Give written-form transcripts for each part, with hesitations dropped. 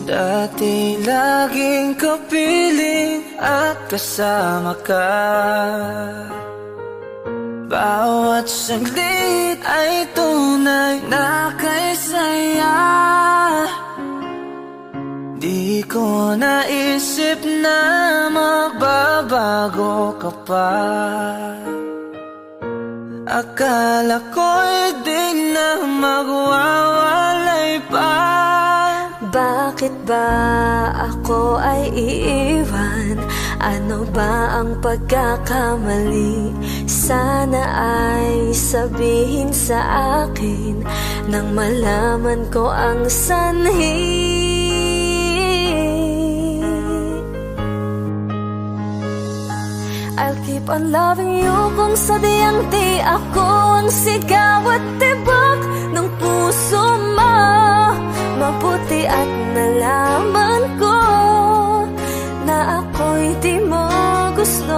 Dati laging kapiling at kasama ka. Bawat saglit ay tunay na kay saya. Di ko naisip na magbabago ka pa. Akala ko'y di na magwawalay pa. Bakit ba ako ay iiwan? Ano ba ang pagkakamali? Sana ay sabihin sa akin nang malaman ko ang sanhi. I'll keep on loving you kung sadyang di ako ang sigaw at tibok ng puso mo. Mabuti at nalaman ko na ako'y di mo gusto.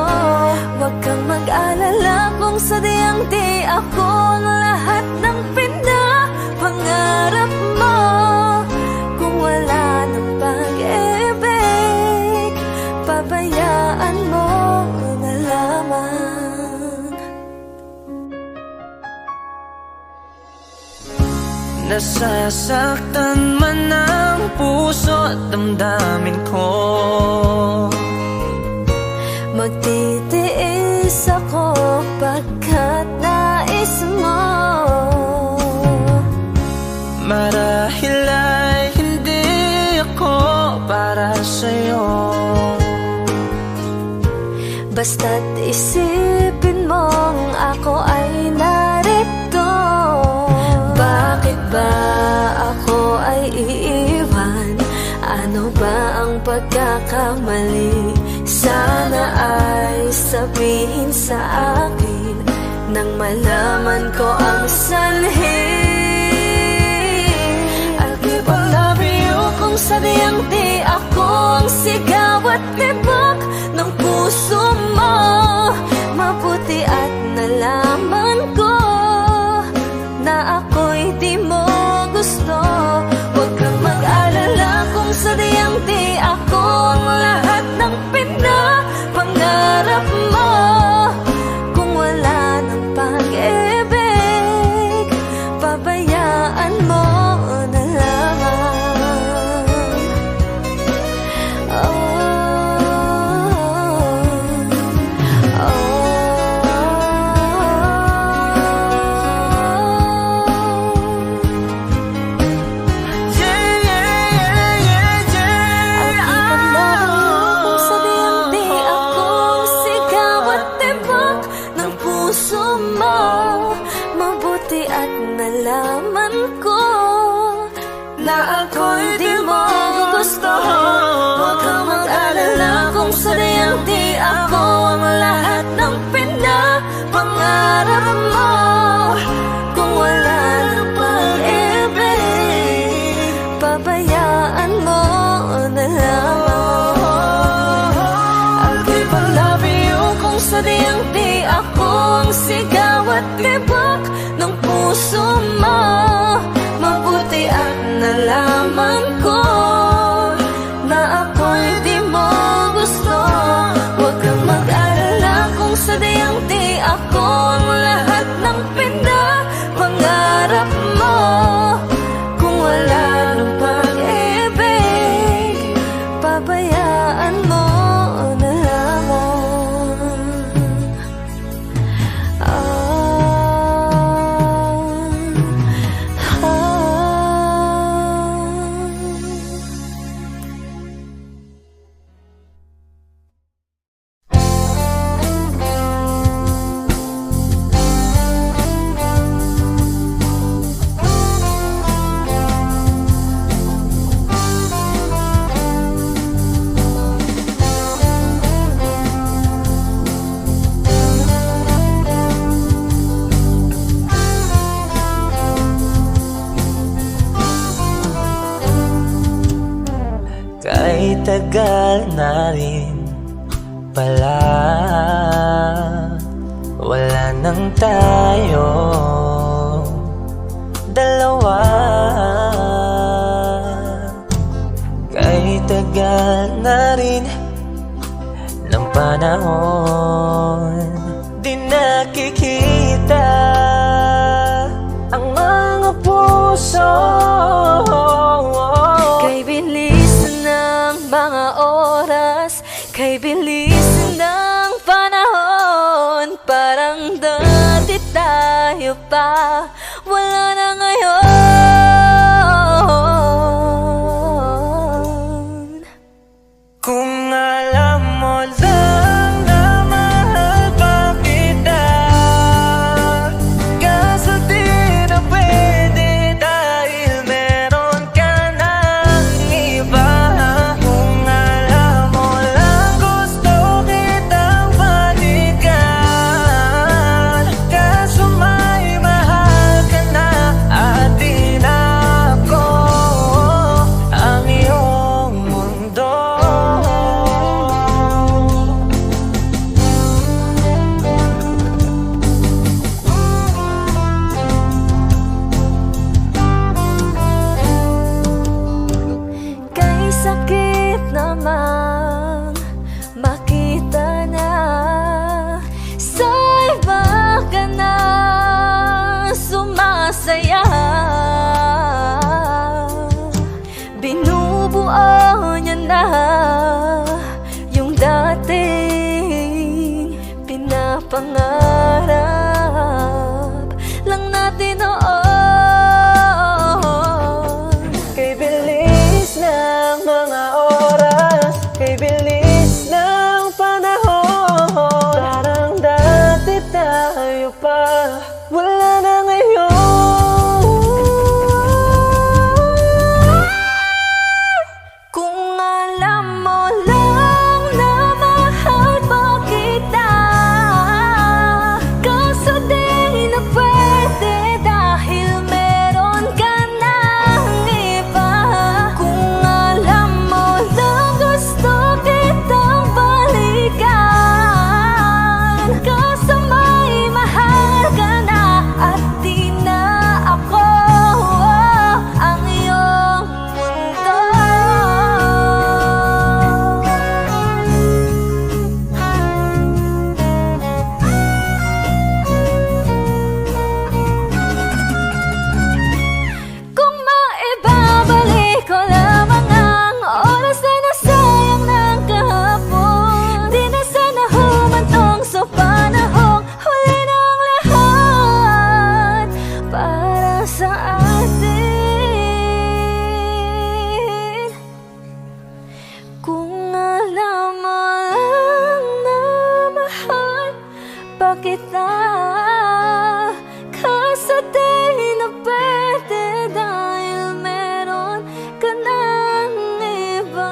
Huwag kang mag-alala kung sadyang di ako ang lahat ng pinapangarap mo. Kung wala ng pag-ibig, pabayaan mo na lamang. Nasasaktan man ang puso at damdamin ko. Magtitiis ako pagkat nais mo. Marahil ay hindi ako para sa'yo. Basta't isipin mong ako ay narito. Bakit ba ako ay iiwan? Ano ba ang pagkakamali? Sana ay sabihin sa akin nang malaman ko ang sanhi. I'll keep on loving you kung sadyang di ako ang sigaw at tibok ng puso mo. Mabuti at nalaman ko na ako'y di mo gusto. Huwag kang mag-alala kung sadyang di ako ang lahat ng pinapangarap mo. Kung wala ng pag-ibig, pabayaan mo na lamang. Mabuti at nalaman ko na ako'y di mo gusto. Huwag kang mag-alala kung sadyang di ako ang lahat ng pinapangarap mo. Kung wala ng pag-ibig, pabayaan mo na lamang. I'll keep on loving you kung sadyang di ako ang sigaw at tibok ng puso mo. Mabuti at nalaman ko na ako'y di mo gusto. Huwag kang mag-alala kung sadyang di ako ang lahat ng pinapangarap mo. Kung wala ng pag-ibig, pabayaan mo na lamang. Kay tagal na rin pala, wala nang tayo dalawa. panahon. Di nakikita ang mga puso. Kay bilis ng mga oras, kay bilis ng panahon. Parang dati tayo pa, wala na ngayon. Kung alam mo lang na mahal pa kita, kaso di na pwede dahil meron ka ng iba. Kung alam mo lang gusto kitang balikan, kaso may mahal ka na at di na ako ang iyong mundo. Kay sakit namang makita na sa iba ka na sumasaya. Binubuo niya na yung dating pinapangarap lang natin noon. Kay bilis ng mga oras, kay bilis ng panahon. Parang dati tayo pa, wala na ngayon. Kung alam mo lang na mahal pa kita, kaso di na pwede dahil meron ka ng iba. Kung alam mo lang gusto kitang balikan, kaso may mahal ka na at di na ako ang iyong mundo. Kung maibabalik ko lamang ang oras na nasayang ng kahapon, di na sana humantong sa panahong huli ng lahat para sa atin. Kung alam mo lang na mahal pa kita, kaso di na pwede dahil meron ka ng iba.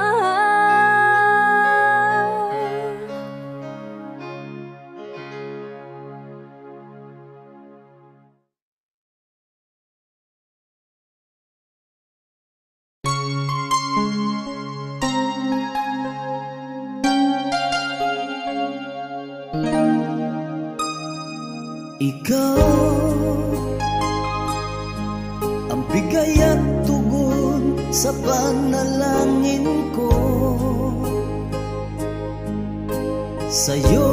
Ikaw ang bigay at tugon sa panalangin ko. Sa'yo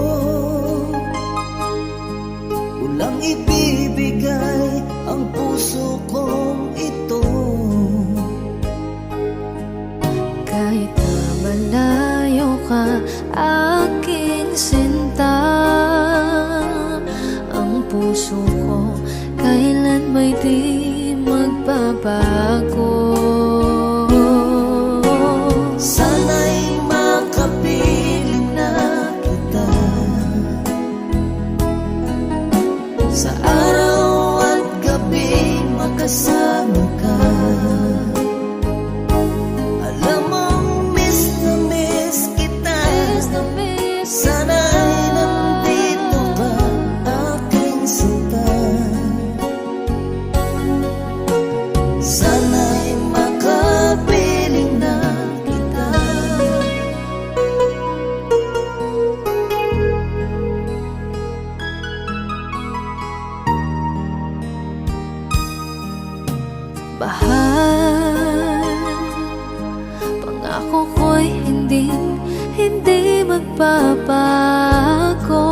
ulang ibibigay ang puso kong ito. Kahit na malayo ka, aking sinta, ang puso ko kailan may di magbabago. Sana'y makapiling na kita sa araw at gabi, magbabago.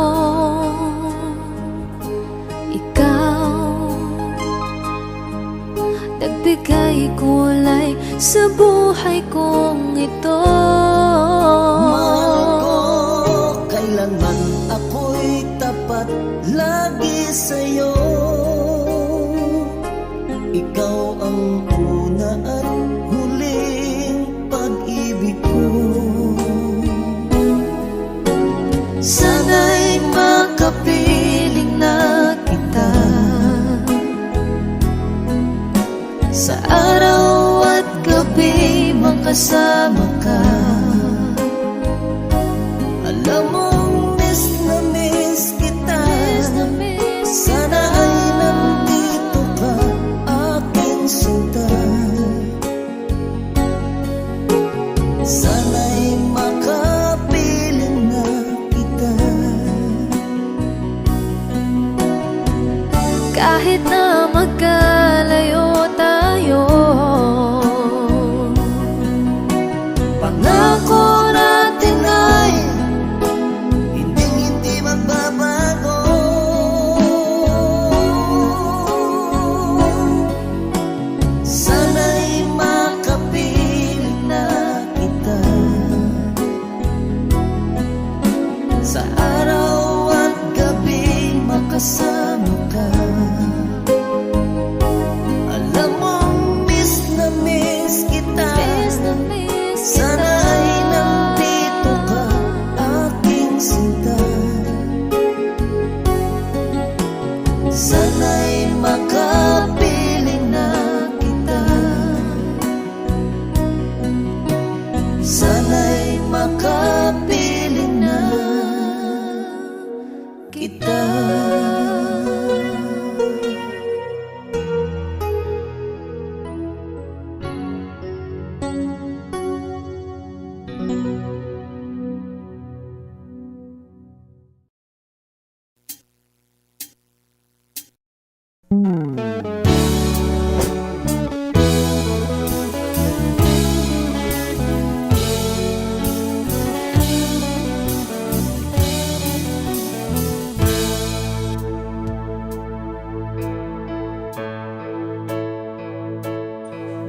Ikaw, nagbigay kulay sa buhay kong ito. Mahal ko, kailanman ako'y tapat lagi sa'yo. Ikaw ang una at huling pag-ibig ko. Sana'y makapiling na kita sa araw at gabi, makasama ka. Alam mong miss na miss kita. Sana ay nandito ka, aking sinta. Sana'y makapiling na kita. Kahit na magkalayo tayo, Pangako natin ay hindi magbabago. Sana'y makapiling na kita sa araw at gabi, makasama ka. Alam mong miss na miss kita. Sana ay nandito ka, aking sinta. Sana'y makapiling na kita. Sana'y makapiling na kita.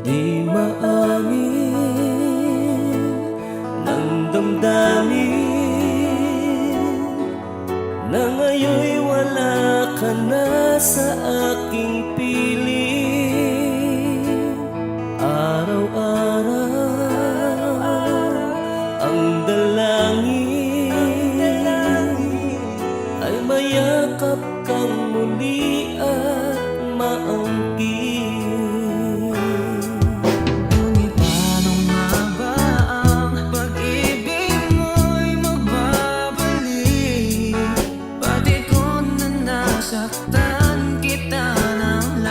Di maamin ng damdamin na ngayon'y wala ka na sa aking piling. Araw-araw ang dalangin ay mayakap kang muli at maangkin. Ngunit paano nga ba ang pag-ibig mo'y magbabalik? Pati ko na nasaktan kita ng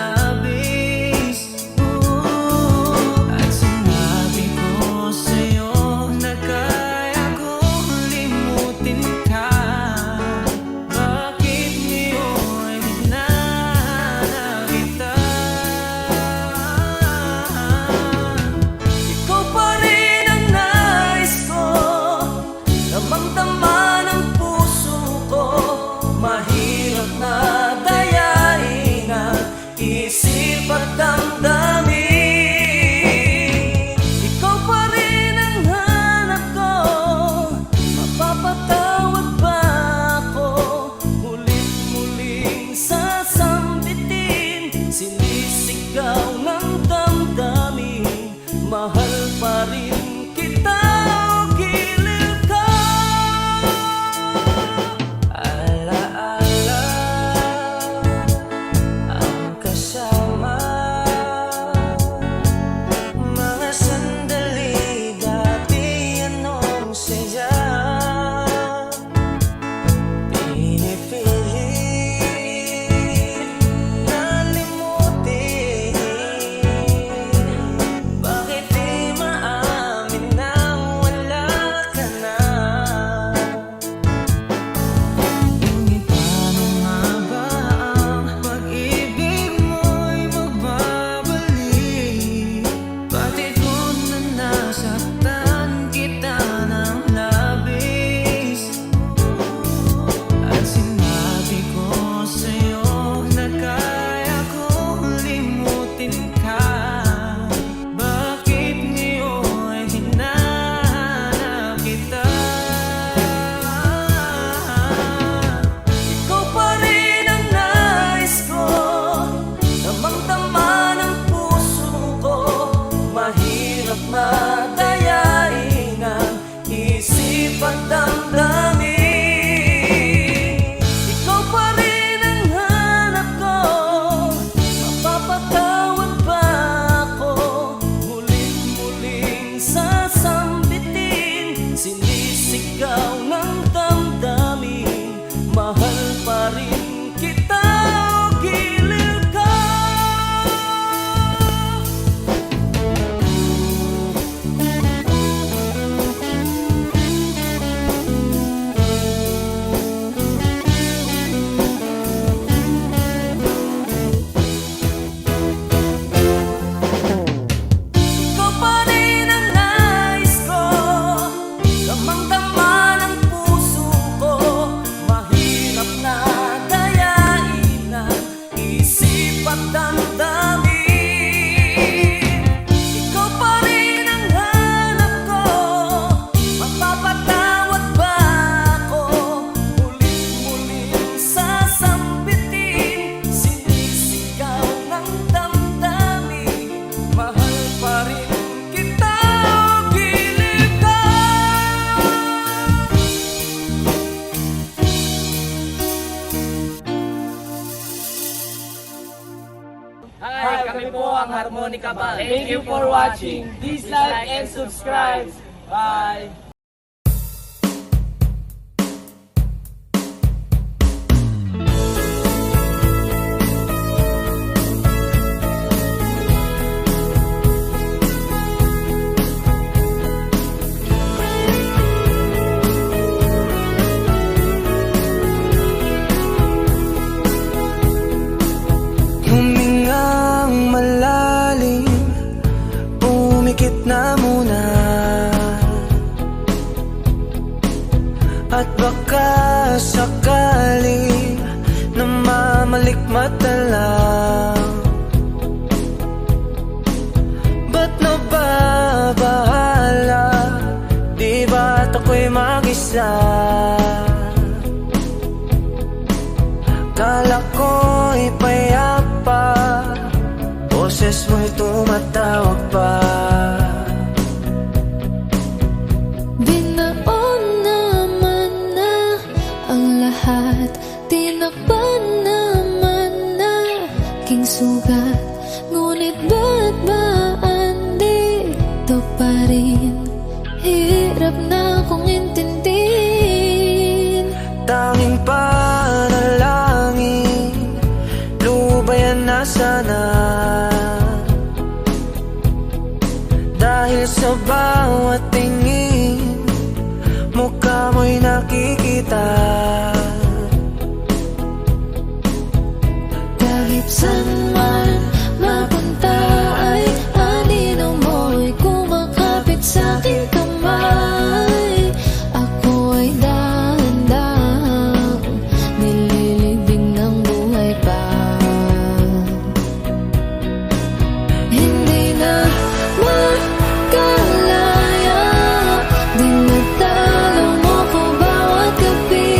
Harmonica Band. Thank you for watching. Please like and subscribe. Bye! Humingang malalim, umikit na muna, at baka sakali namamalikmata lang. Ba't nababahala? Di ba't ako'y mag-isa? Kala ko'y payapa, boses mo'y tumatawag pa. Binaon naman na ang lahat, tinakpan naman na king sugat. Ngunit ba't ba andito pa rin? Hirap na kong intindihin. Tanging panalangin, lubayan na sana. Dahil sa bawat tingin, mukha mo'y nakikita. Kahit saan man mapunta ay anino mo'y kumakapit sa aking kamay. Ako ay dahan-dahang nililibing ng buhay pa. Hindi na makalaya, dinadalaw mo ko bawat gabi.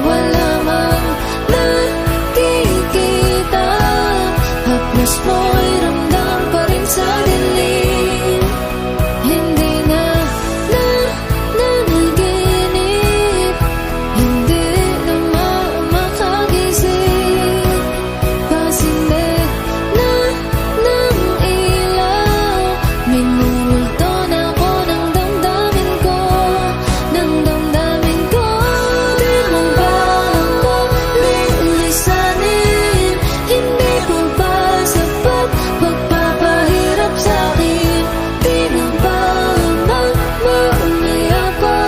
Wala mang nakikita, haplos mo'y ramdam pa rin sa dilim. Hindi na nanaginip, hindi na makagising. Pasinde na ng ilaw, minumulto na ako ng damdamin ko, ng damdamin ko. Di mo ba ako lilisanin? Hindi mo ba sapat pagpapahirap sa'kin? Di mo ba mamamaya pa?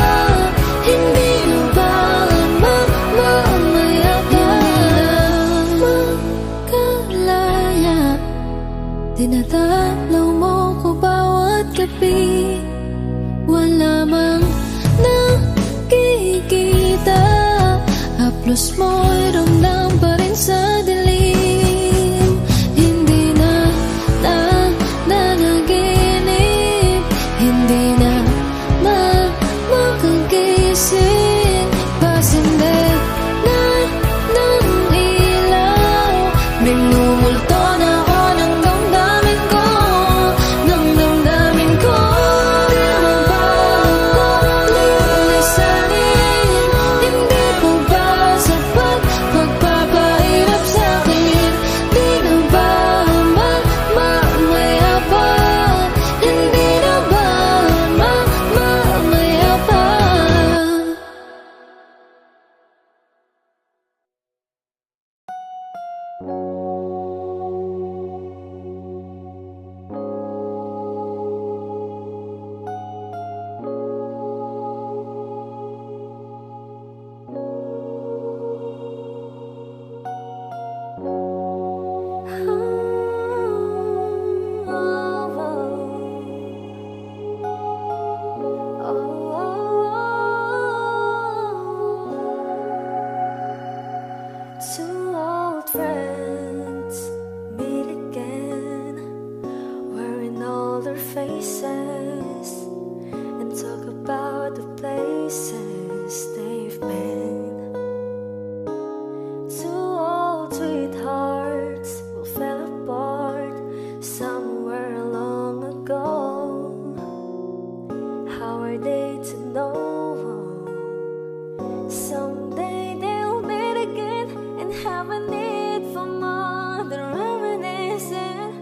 Hindi mo ba mamamaya pa? Makalaya, dinadalaw mo ko bawat gabi. Wala mang nakikita, haplos mo'y ramdam pa rin sa dilim. Hindi na nanaginip, hindi na makagising. Pasinde na ng ilaw, minumulto na ako ng damdamin ko, ng damdamin ko. Di mo ba ako lilisanin? Hindi mo ba sapat pagpapahirap sa'kin? Di na ba mamamaya pa? Hindi na ba mamamaya pa? Two old friends meet again, wearing all their faces, and talk about the places they've been. Two old sweethearts who fell apart somewhere long ago. How are they to know? Someday they'll meet again and have a need for more than reminiscing.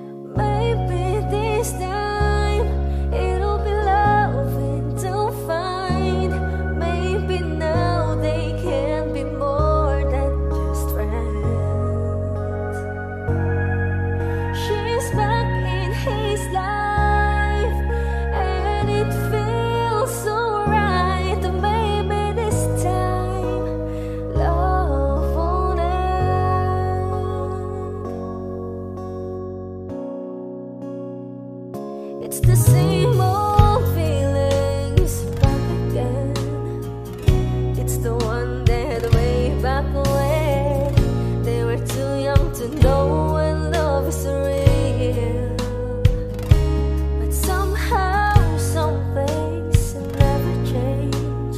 It's the same old feelings back again. It's the one that way back when they were too young to know when love is real. But somehow some things never change,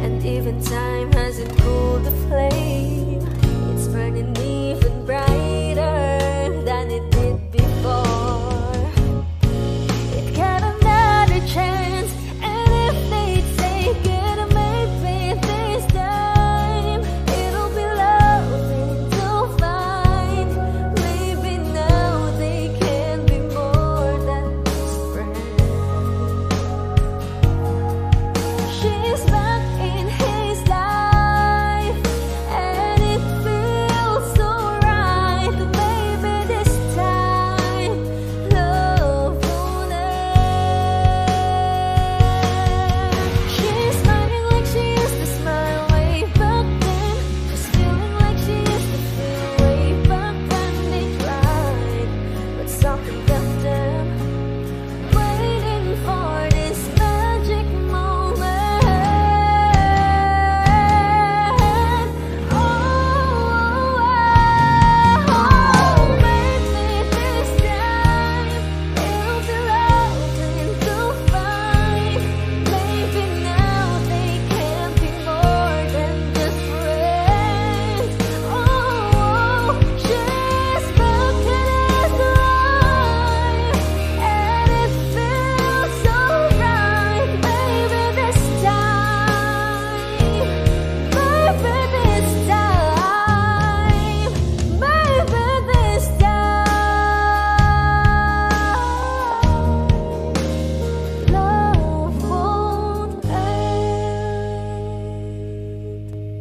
and even time hasn't cooled the flame. It's burning even brighter than it did before. It got another chance, and if they take it, maybe this time it'll be loving to find. Maybe now they can be more than just friends. She's back in his life, and it feels so right. Maybe this time love won't end. She's smiling like she used to smile way back then. She's feeling like she used to feel way back when they tried, but something left them waiting for this magic moment. Oh, maybe this time it'll be loving to find. Maybe now they can be more than just friends. Oh, she's back in his life, and it feels so right. Maybe this time, maybe this time, maybe this time, love won't end.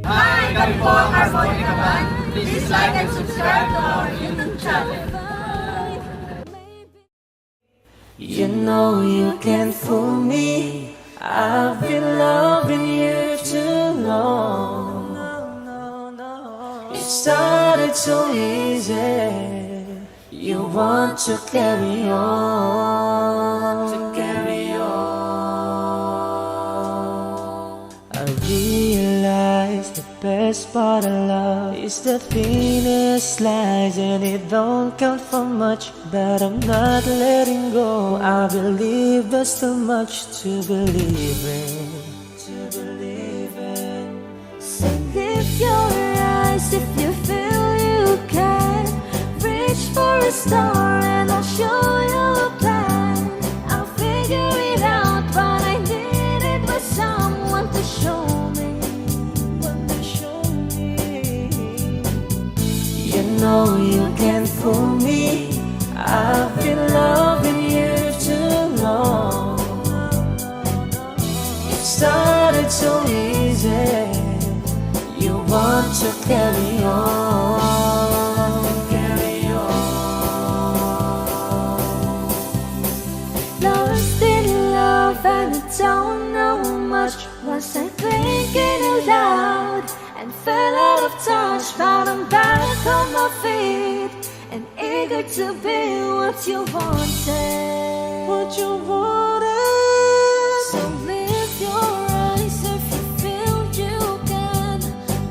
Hi, kami po ang Harmonica Band. Please like and subscribe to our YouTube channel. You know you can't fool me. I've been loving you too long. It started so easy. You want to carry on, I realize the best part of love is the thinnest slice, and it don't count for much, but I'm not letting go. I believe there's too much to believe in. So lift your eyes if you feel you can. Reach for a star and I'll show you a plan. I'll figure it out, but I needed was someone to show me. You know you can't fool me. I've been loving you too long. It started so easy. You want to carry on, Lost in love and I don't know much. Was I thinking aloud and fell out of touch? But I'm back on my feet and eager to be what you wanted. So lift your eyes if you feel you can.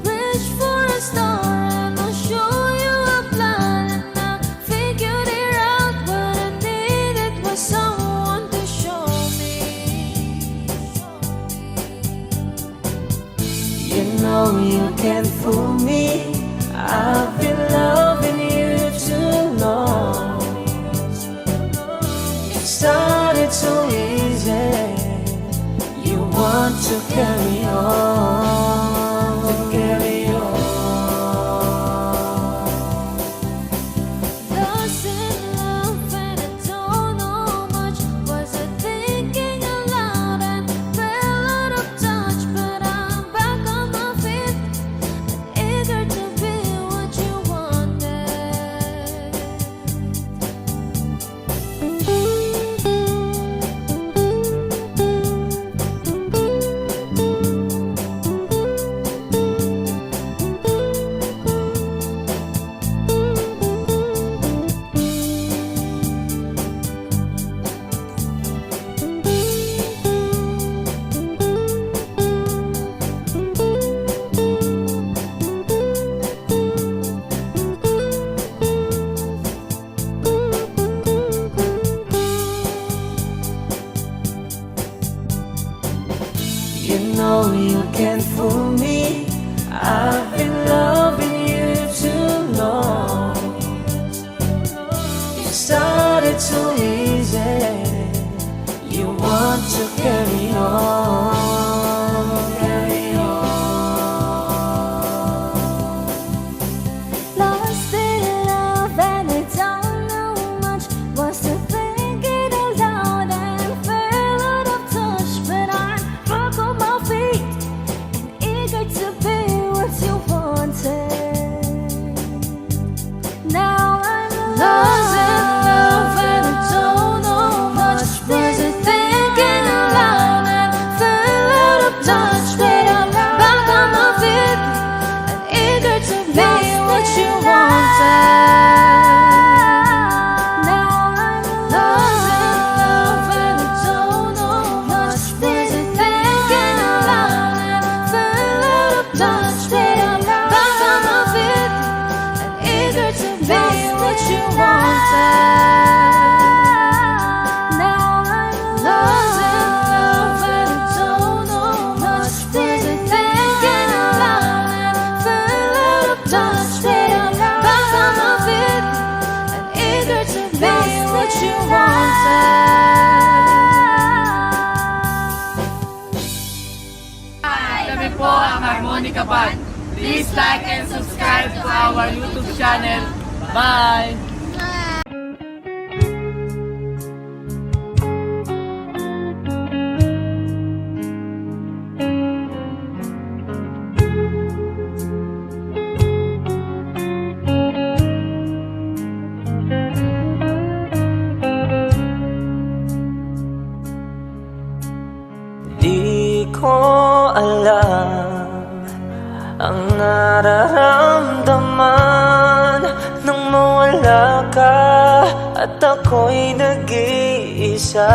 Reach for a star and I'll show you a plan. And I figured it out, but I needed was someone to show me. You know you can't fool me. I've been loving you too long. It started so easy. You want to carry on, Lost in love and I don't know much. Was I thinking aloud and fell out of touch? But I'm back on my feet and eager to be what you wanted. can't fool me. I've been loving you too long. You started too easy. You want to carry on, carry on. Lost in love and I don't know much. Was to think it aloud and fell out of touch. But I'm back on my feet and eager to be what you wanted. Now I'm lost in love and I don't know much. Was to thinking aloud and fell out of touch. But I'm back on my feet and eager to be what you wanted. Now I'm lost in love and I don't know much. Was it thinking aloud and fell out of touch? But I'm back on my feet and eager to be what you wanted. Now I'm lost in love and I don't know much. Was it thinking aloud and fell out of touch? But I'm back on my feet and eager to be what you wanted. Kami po ang Harmonica Band. Please like and subscribe to our YouTube channel. Bye! Di ko alam ang nararamdaman nang mawala ka at ako'y nag-iisa.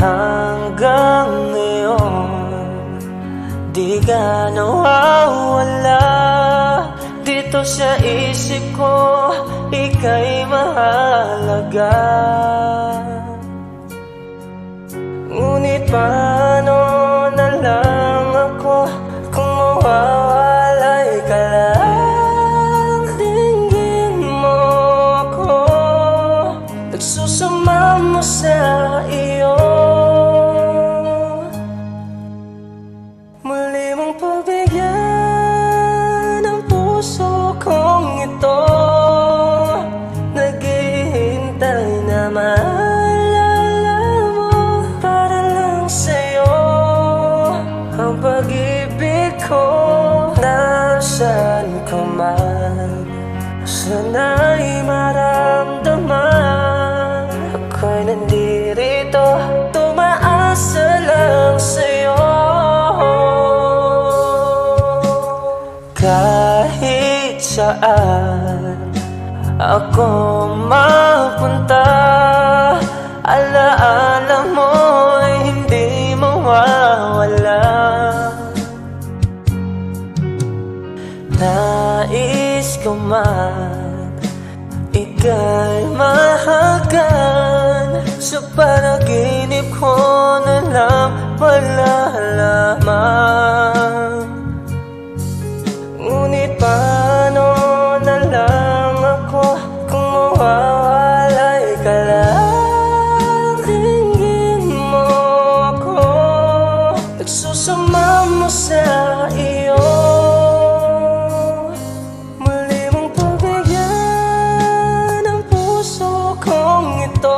Hanggang ngayon, di ka nawawala dito sa isip ko, ika'y mahalaga. Ngunit paano na lang ako kung mawawalay ka lang? Dinggin mo ako, nagsusama mo sa iyo. Muli mong pagbigyan ang puso kong ito, naghihintay na maalala mo para lang sa'yo. Ang pag-ibig ko nasaan ka man, sana'y maramdaman. Ako'y nandirito, tumaasa lang sa'yo. Kahit saan ako mapunta, alaala mo'y hindi mawawala. Nais ko man ika'y mahagan, sa panaginip ko na lang malalaman. Ngunit paano na lang ako kung mawawalay ka lang? Dinggin mo ako, nagsusama mo sa iyo. Muli mong pagbigyan ang puso kong ito,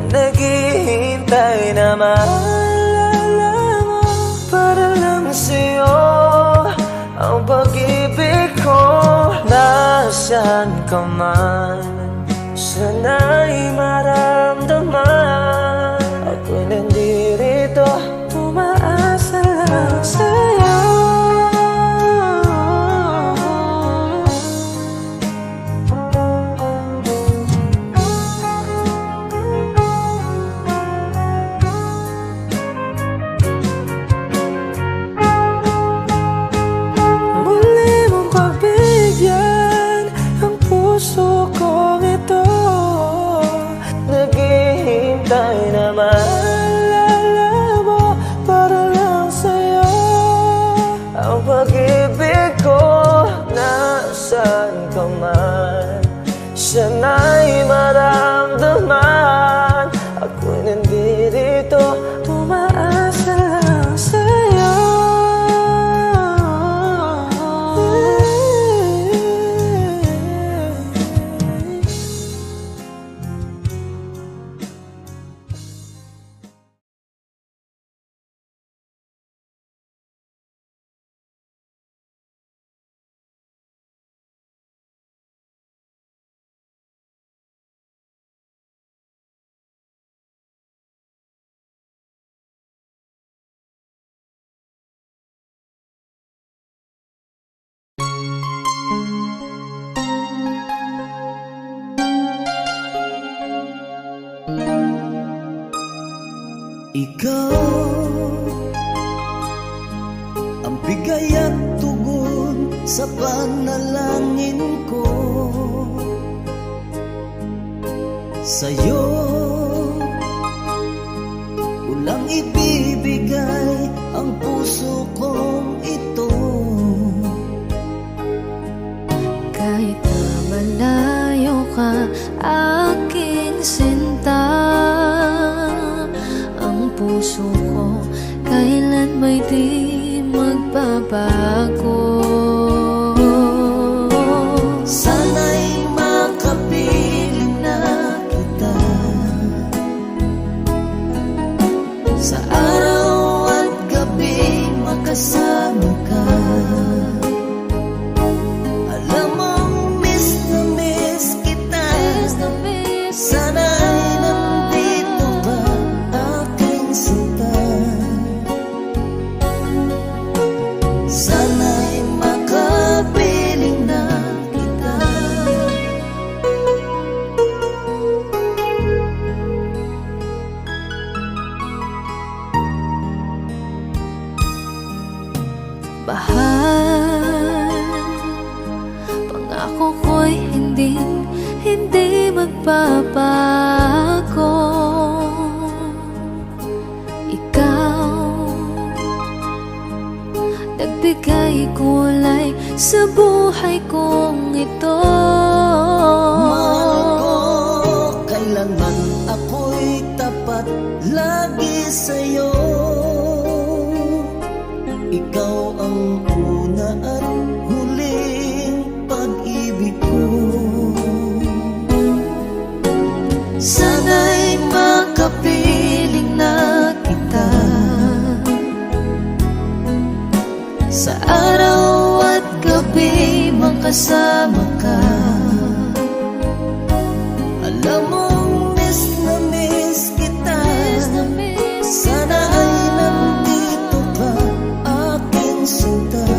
naghihintay na maalala mo para lang sa'yo. Ang pag-ibig ko nasaan ka man, sana'y maramdaman. Ako'y nandirito, tumaasa lang sa'yo. Puso kong ito, naghihintay Sana'y maramdaman ako'y nandito, umaasa lang sa'yo. Ikaw ang bigay at tugon sa panalangin ko. Sa'yo ulang ibibigay ang puso kong ito. Kahit na malayo ka, aking sinta, ang puso ko kailan may di magbabago. Sana'y makapiling na kita sa araw at gabi, makasama ka. Alam mong miss na miss kita. Sana'y nandito ka, aking sinta. Sana'y makapiling na kita. Bahal, pangako ko'y hindi magbabago. Ikaw, nagbigay kulay sa buhay kong ito. Mahal ko, kailanman ako'y tapat lagi sa'yo. Ikaw ang una at huling pag-ibig ko. Sana'y makapiling na kita sa araw at gabi, makasama ka. Alam mong miss na miss kita. Sana ay nandito ka, aking sinta.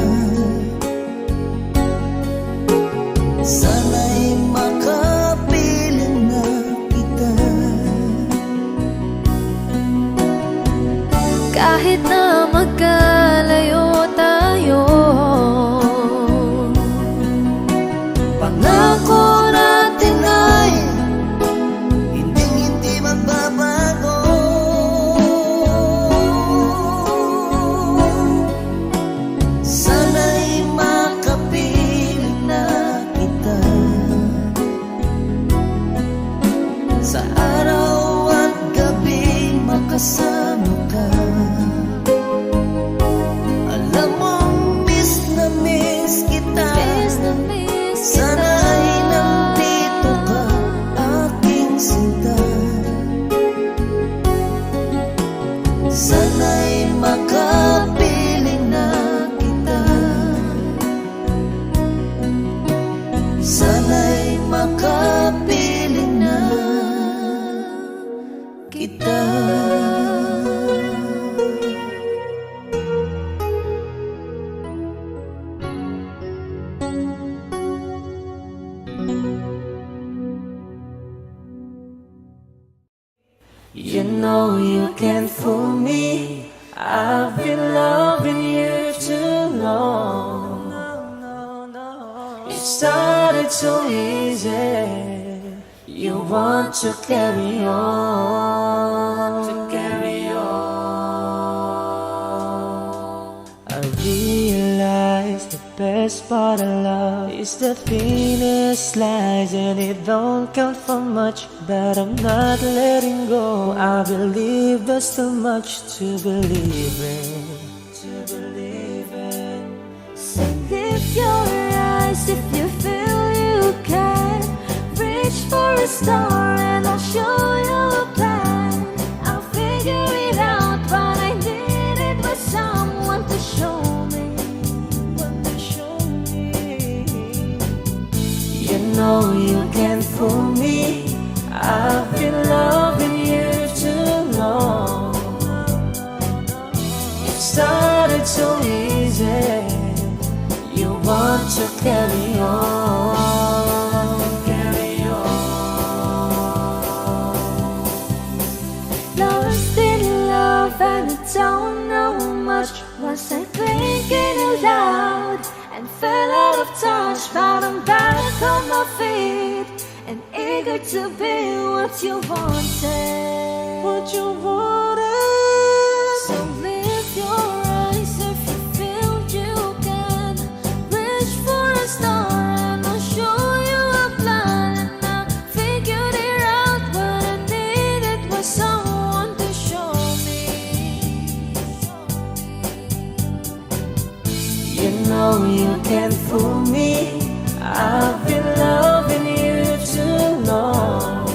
Sana'y makapiling na kita. Kahit na magkalayo tayo, Pangako natin ay hindi magbabago. Sana'y makapiling na kita sa araw at gabi, makasama ka. Alam mong miss na miss kita. Sana ay nandito ka, aking sinta. Sana'y makapiling na kita. Sana'y makapiling na kita. You know you can't fool me. I've been loving you too long. It started so easy. You want to carry on, I realize the best part of love is the thinnest slice, and it don't count for much, but I'm not letting go. I believe there's too much to believe in. So lift your eyes if you feel you can. Reach for a star and I'll show you a plan. I'll figure it out, but I needed was someone to show me. You know you can't fool me. I've been loving you too long. It started so easy. You want to carry on, carry on. Lost in love and I don't know much. Was I thinking aloud and fell out of touch? But I'm back on my feet and eager to be what you wanted. What you wanted. So lift your eyes if you feel you can. Reach for a star and I'll show you a plan. And I figured it out, but I needed was someone to show me. You know you can't fool me. I've been loving you too long.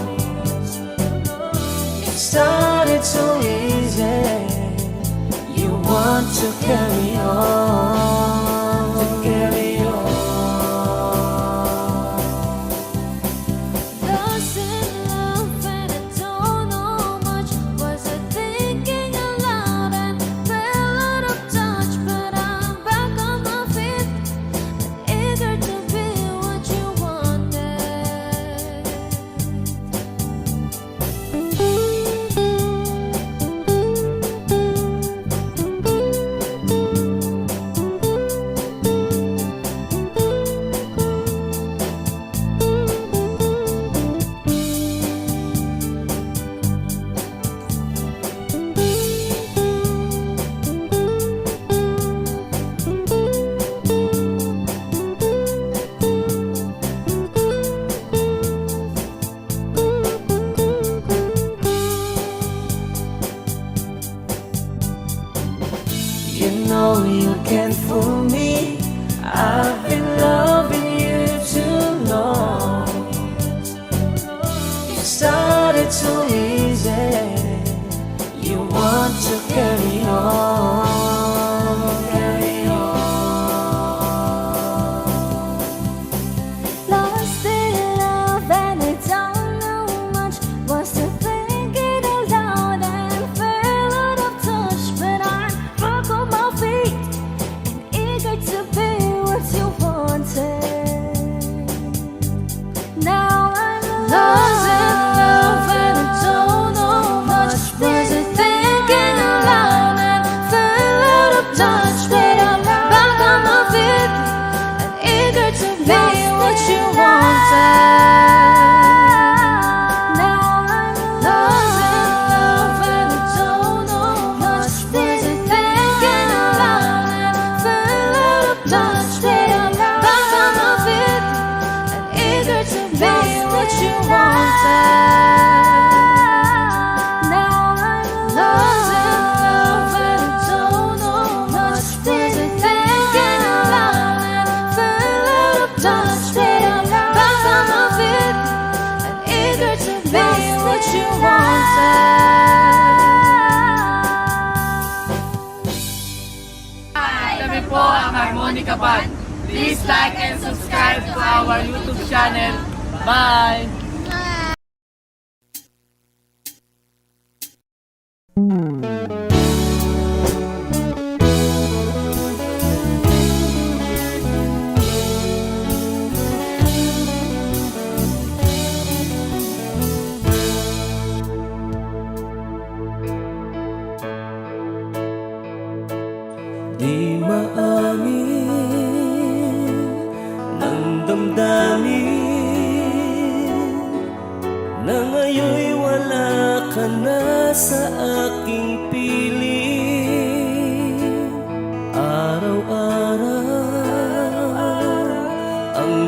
It started so easy. You want to carry on, to carry on. Lost in love and I don't know much. Was I thinking aloud and fell out of touch? But I'm back on my feet and eager to be what you wanted. You know you can't fool me. I've been loving you too long. It started so easy. You want to carry on, carry on. Lost in love and I don't know much. Was I thinking aloud and fell out of touch? But I'm back on my feet and eager to be what you wanted. Now I'm lost in love and I don't know much. Was I thinking aloud and fell out of touch? But I'm back on my feet and eager to be what you wanted. Now I'm lost in love and I don't know much. Was I thinking aloud and fell out of touch? But I'm back on my feet and eager to be what you wanted. Now I'm lost in love and I don't know much. Was I thinking aloud and fell out of touch? But I'm back on my feet and eager to be what you wanted. Kami po ang Harmonica Band. Please like and subscribe to our YouTube channel. Bye! Di maamin ng damdamin na ngayon'y wala ka na sa aking piling. Araw-araw ang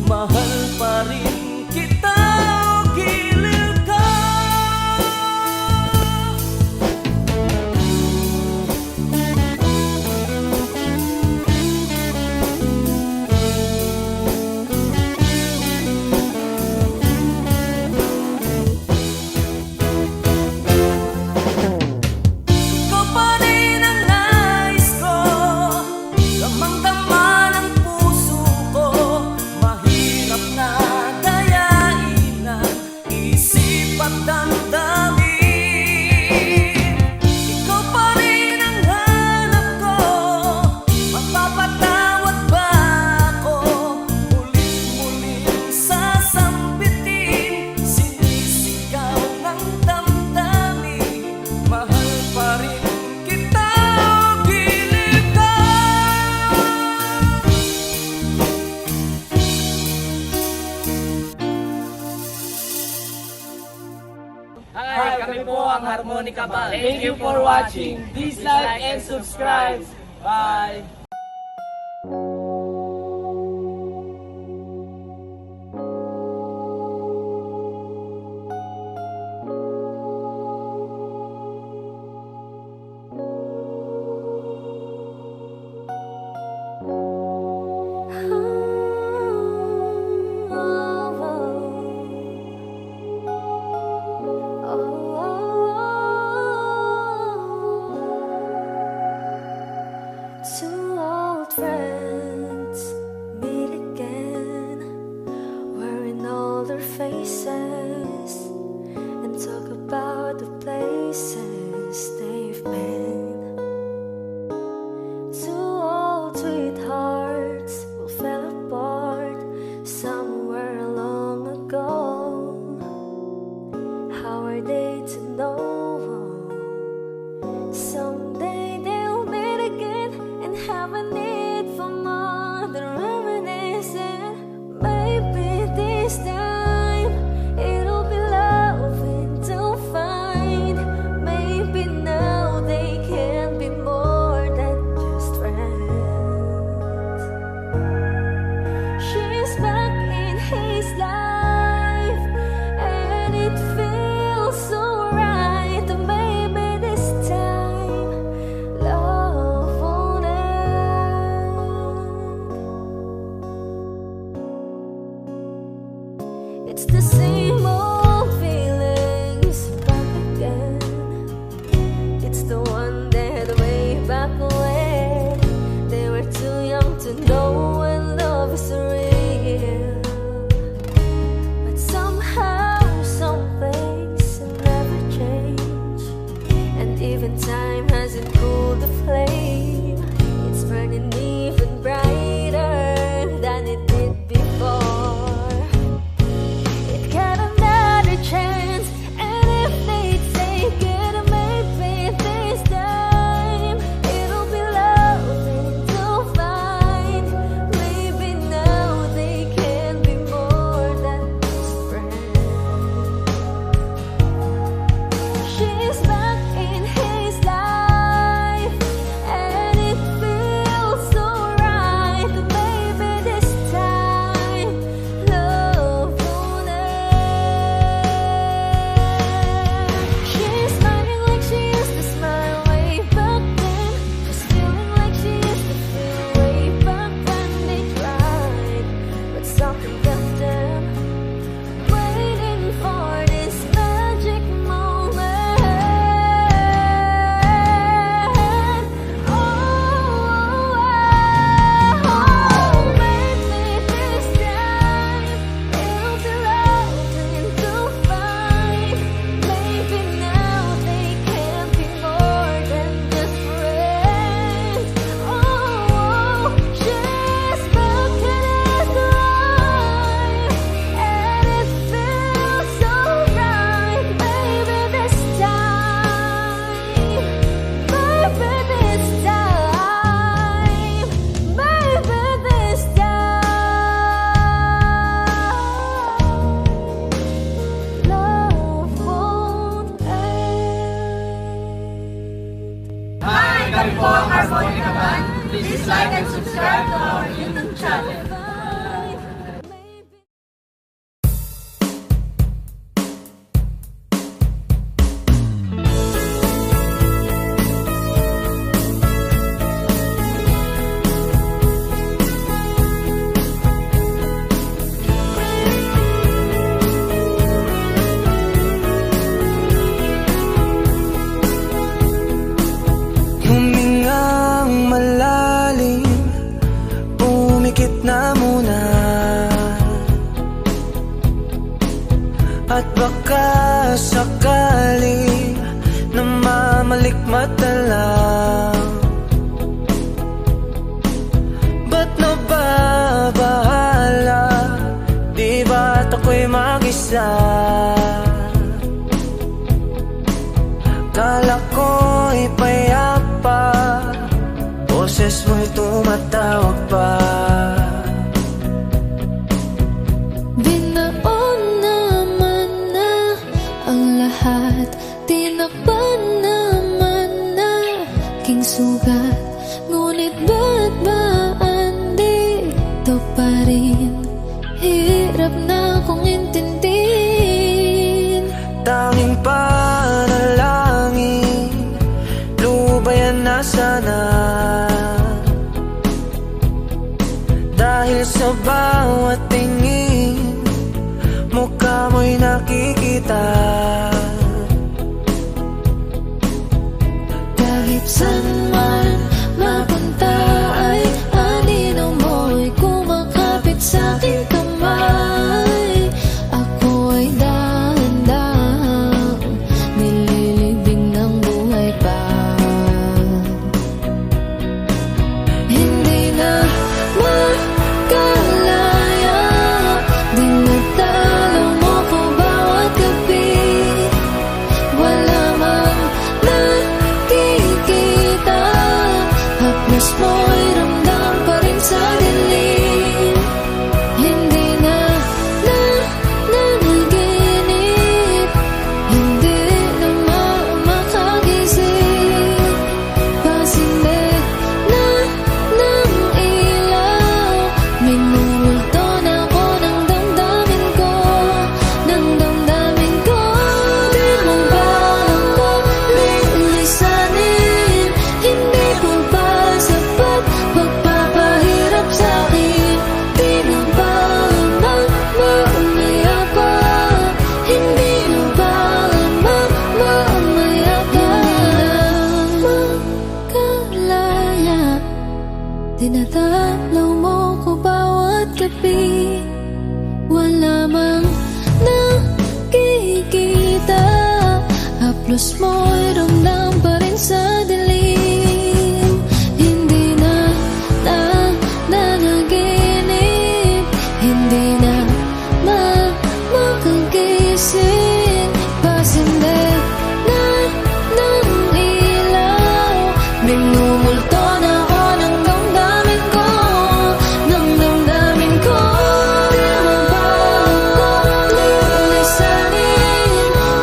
mahal pa rin kita o giliw ka. Ikaw pa rin ang nais ko, damang-dama ng puso ko. Mahirap na dayain ang isip at damdamin. Ikaw pa rin ang hanap ko, mapapatawad ba ako? Muling-muling sasampitin, sinisigaw ng damdamin. Mahal pa rin kita o giliw ka. Hi, kami po ang Harmonica Band. Thank you for watching. Please like and subscribe. Bye! Two old friends meet again, wearing older faces, and talk about the places they've been. Two old sweethearts who fell apart somewhere long ago. How are they to know? Someday they'll meet again and have a need for more than reminiscing. Maybe this time it'll be loving to find. Maybe now they can be more than just friends. She's back in his life, and it feels so right. Maybe this time love won't end. It's the same old feelings back again. It's the one that way back when they were too young to know when love is real. But somehow some things never change, and even time hasn't cooled the flame. It's burning even brighter than it did before. It At baka sakaling namamalikmata lang, ba't nababahala? Di ba't ako'y mag-isa? Kala ko'y payapa, boses mo'y tumatawag pa. Binaon naman na ang lahat, tinakpan naman na king sugat. Ngunit ba't ba andito pa rin? Hirap na kong intindihin. Tanging panalangin, lubayan na sana. Dahil sa bawat tingin, mukha mo'y nakikita. Kahit saan man mapunta ay anino mo'y kumakapit sa aking kamay. Ako ay dahan-dahang nililibing ng buhay pa. Hindi na makalaya, dinadalaw mo ko bawat gabi. Wala mang nakikita, haplos mo'y ramdam pa rin sa dilim. Hindi na nanaginip, hindi na makagising. Pasinip na ng ilaw, minumulto na ako ng damdamin ko, ng damdamin ko. Di mo ba ako lilisanin? Hindi ko ba sapat magpapahirap sa'kin? Di na ba mamaya pa? Hindi na ba mamaya pa? Makalaya, dinadalaw mo ko bawat gabi. Wala mang nakikita, haplos mo'y ramdam pa rin sa dilim. Hindi na nanaginip, hindi na makagising. Pasinip na ng ilaw, minumulto na ako ng damdamin ko, ng damdamin ko. Di mo ba ako lilisanin?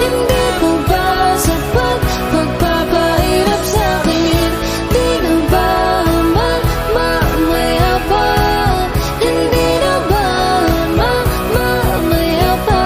Hindi ko ba sapat magpapahirap sa'kin? Di na ba mamaya pa? Hindi na ba mamaya pa?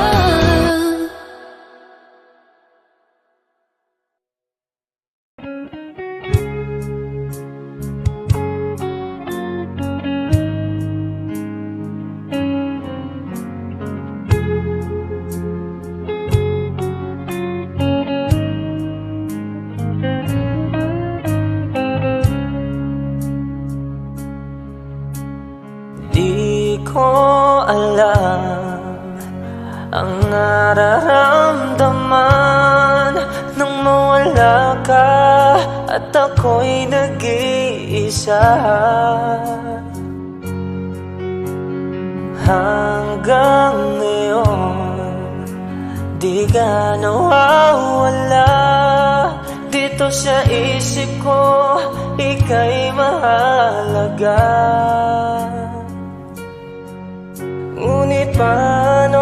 Di ko alam ang nararamdaman nang mawala ka at ako'y nag-iisa. Hanggang ngayon, di ka nawawala dito sa isip ko, ika'y mahalaga. Ngunit paano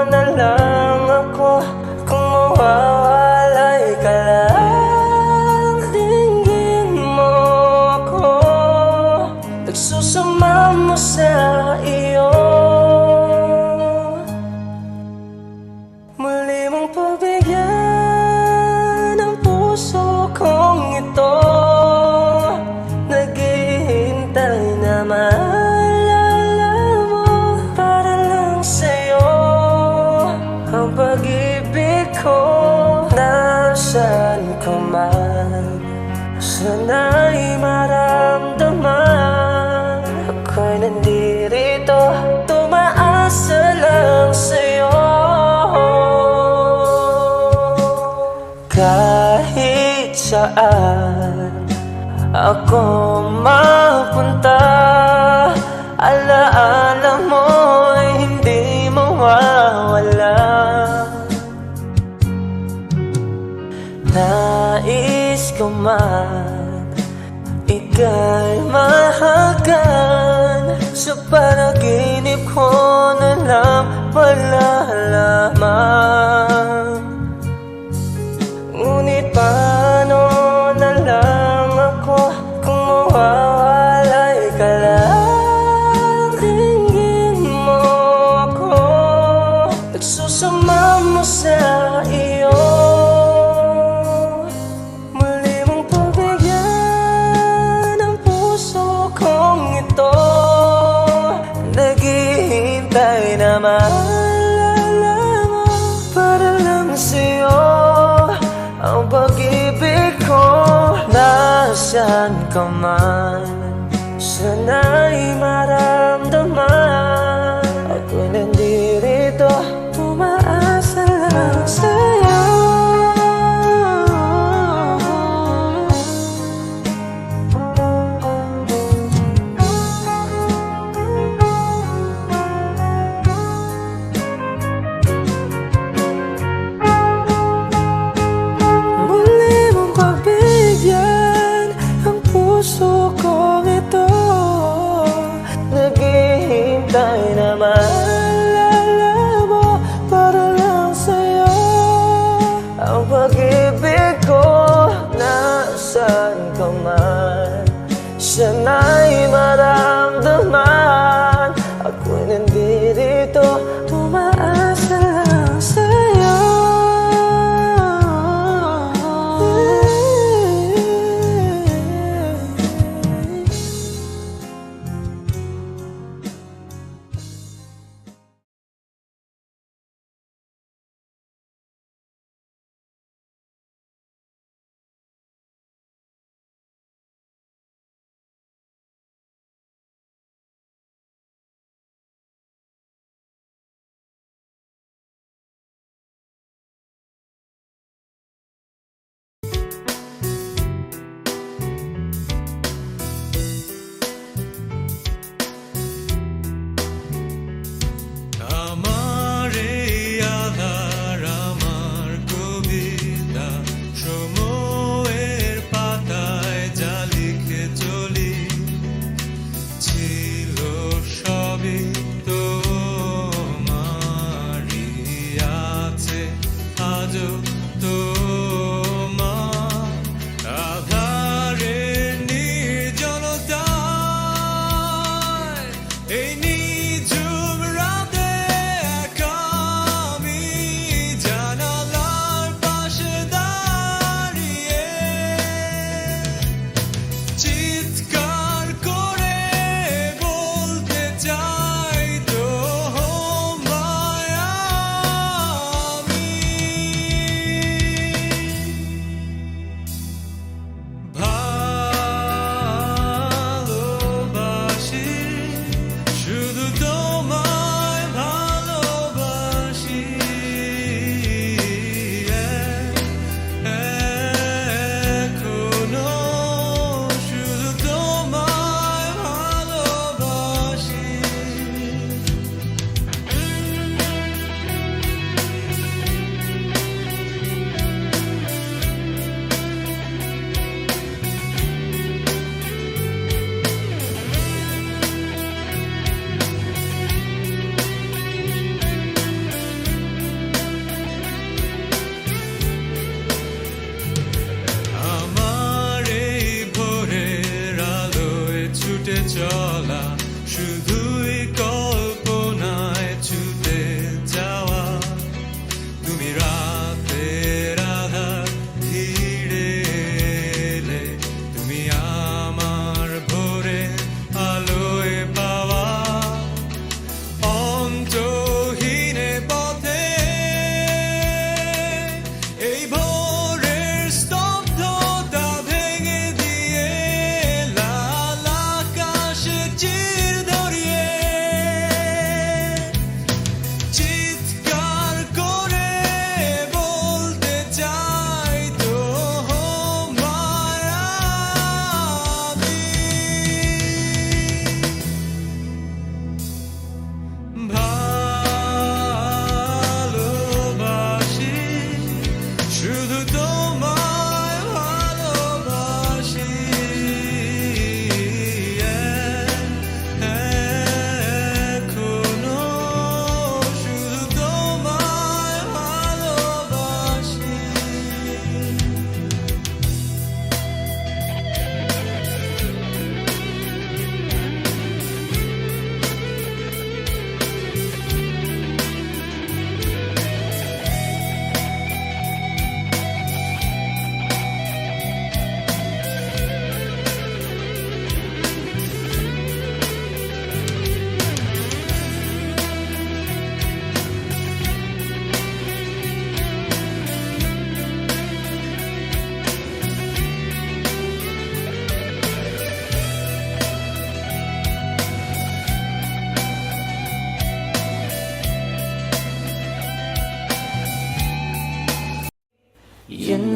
na lang ako kung mawawalay ka lang? Dinggin mo ako, nagsusama mo sa iyo. Muli mong pagbigyan ang puso kong ito, naghihintay na maalala mo para lang sa'yo. Ang pag-ibig ko nasaan ka man, sana'y maramdaman. Ako'y nandito, tumaasa lang sa'yo. saan ako mapunta. Alaala mo ay hindi mawawala. Nais ko man ika'y mahagan, sa panaginip ko na lang malalaman. Ngunit paano na lang ako kung mawawalay ka lang? Tingin mo ako, nagsusama mo sa iyo. Muli mong pagbigyan ang puso kong ito. Naghihintay na maalala mo para lang sa'yo ang pag-ibig ko. Nasaan ka man, sana'y maramdaman. Ako'y nandirito, umaasa lang sa'yo. Puso kong ito, naghihintay na maalala mo para lang sa'yo ang pag-ibig ko. Nasaan ka man, sana'y maramdaman. Ako'y nandirito, umaasa lang sa'yo.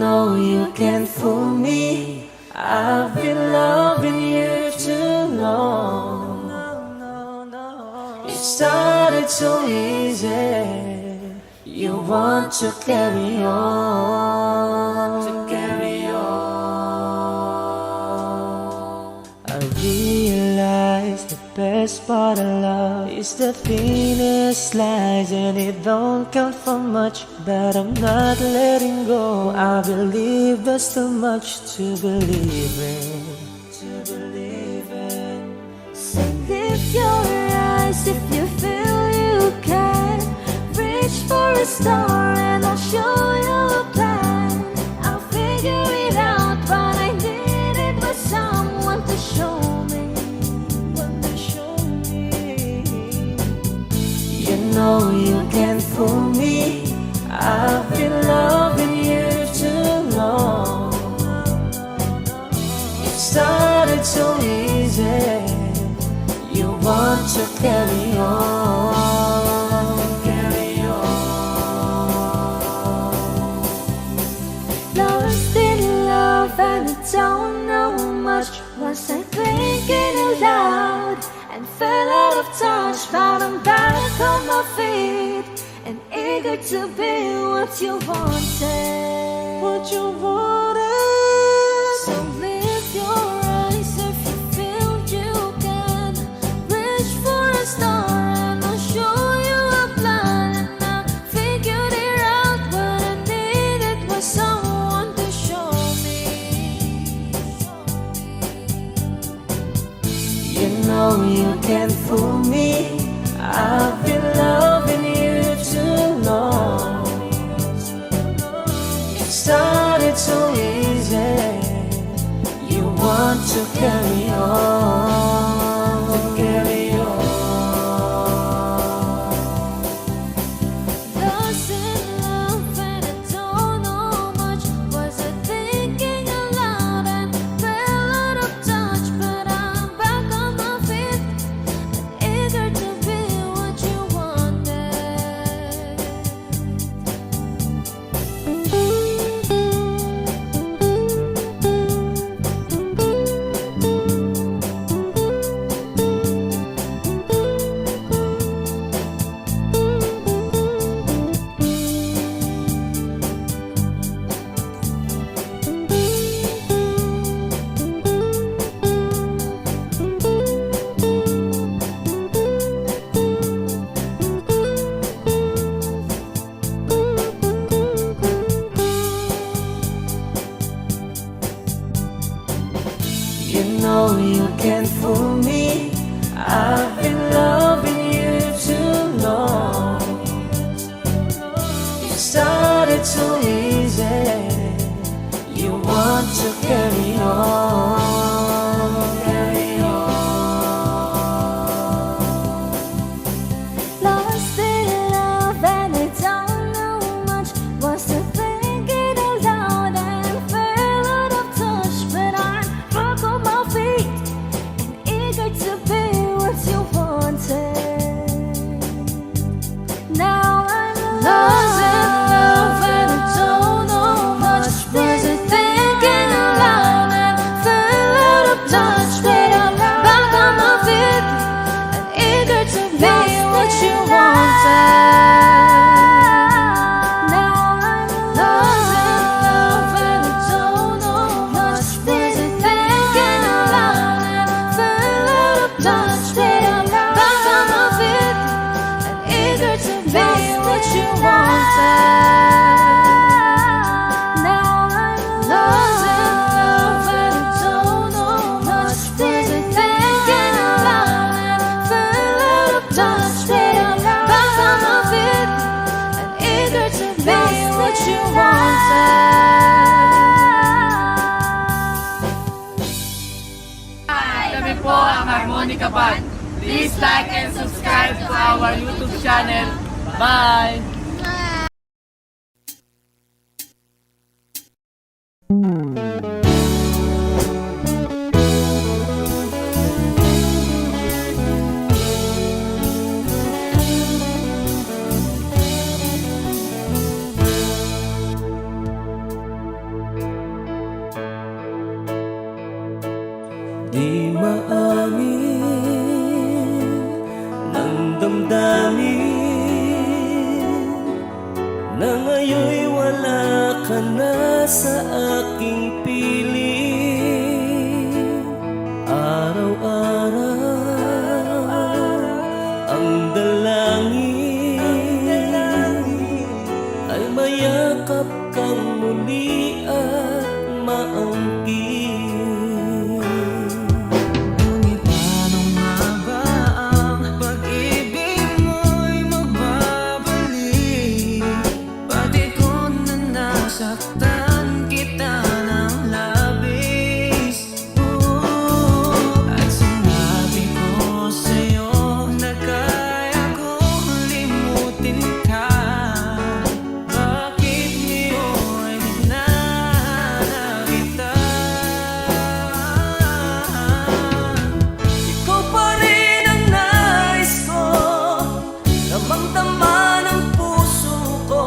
know you can't fool me. I've been loving you too long. It started so easy. You want to carry on, I realize the best part of love is the thinnest slice, and it don't count for much, but I'm not letting go. I believe there's too much to believe in. So lift your eyes if you feel you can. Reach for a star and I'll show you a plan. I'll figure it out, but I needed was someone to show me. You know you can't fool me. I've been loving you too long. It started so easy. You want to carry on, Lost in love and I don't know much. Was I thinking aloud and fell out of touch? But I'm back on my feet and eager to be what you wanted. So lift your eyes if you feel you can. Reach for a star and I'll show you a plan. And I figured it out, but I needed was someone to show me. You know you can't fool me. I've been loving you too long. It started so easy. You want to carry on, Lost in love and I don't know much. Was I thinking aloud and fell out of touch? But I'm back on my feet and eager to be what you You know you can't fool me. I've been loving you too long. It started so easy. You want to carry on, Lost in love and I don't know much. Was I thinking aloud and fell out of touch? But I'm back on my feet and eager to be what you wanted. Now I'm lost in love and I don't know much. Was I thinking aloud and fell out of touch? But I'm back on my feet and eager to be what you wanted. Now I'm lost in love and I don't know much. Was I thinking aloud and fell out of touch? But I'm back on my feet and eager to be what you wanted. Now I'm lost in love and I don't know much. Was I thinking aloud and fell out of touch? But I'm back on my feet and eager to be what you wanted. Kami po ang Harmonica Band. Please like and subscribe to our YouTube channel. Bye! ka na sa aking piling. Araw-araw ang dalangin ay mayakap kang muli at maangkin. Ngunit paano nga ba ang pag-ibig mo'y magbabalik? Pati ko na nasaktan kita ng labis. At sinabi ko sa'yo na kaya kong limutin ka. Bakit ngayon hinahanap kita? Ikaw pa rin ang nais ko, damang-dama ng puso ko.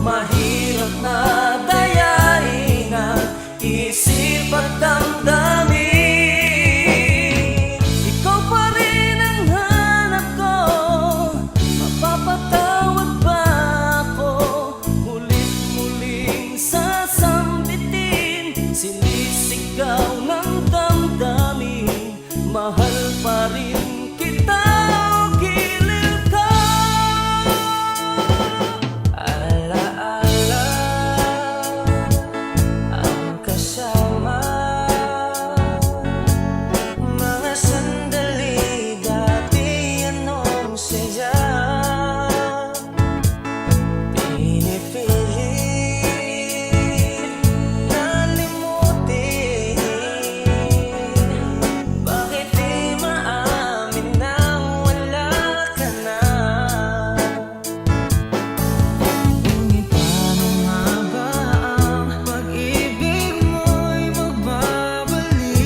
Mahirap na dayain ang isip at damdamin. Ikaw pa rin ang hanap ko, mapapatawad ba ako? Mulit-muling sasambitin, sinisigaw ng damdamin. Mahal pa rin kita o giliw ka. Alaala ang kasama, mga sandali dati anong saya. Pinipilit na limutin. Bakit di maamin na wala ka na? Ngunit paano nga ba ang pag-ibig mo'y magbabalik?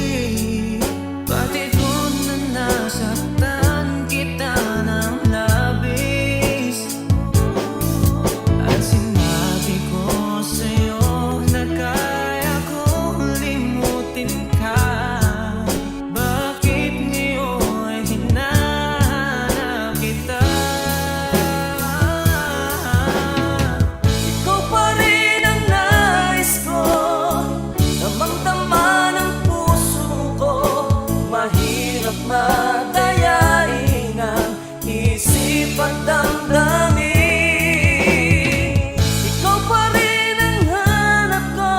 Pati ko na nasaktan kita ng labis. At sinabi ko sa'yo na kaya kong limutin ka. Bakit ngayon hinahanap kita? Ikaw pa rin ang nais ko, damang-dama ng puso ko. Mahirap madayain ang isip at damdamin. Ikaw pa rin ang hanap ko,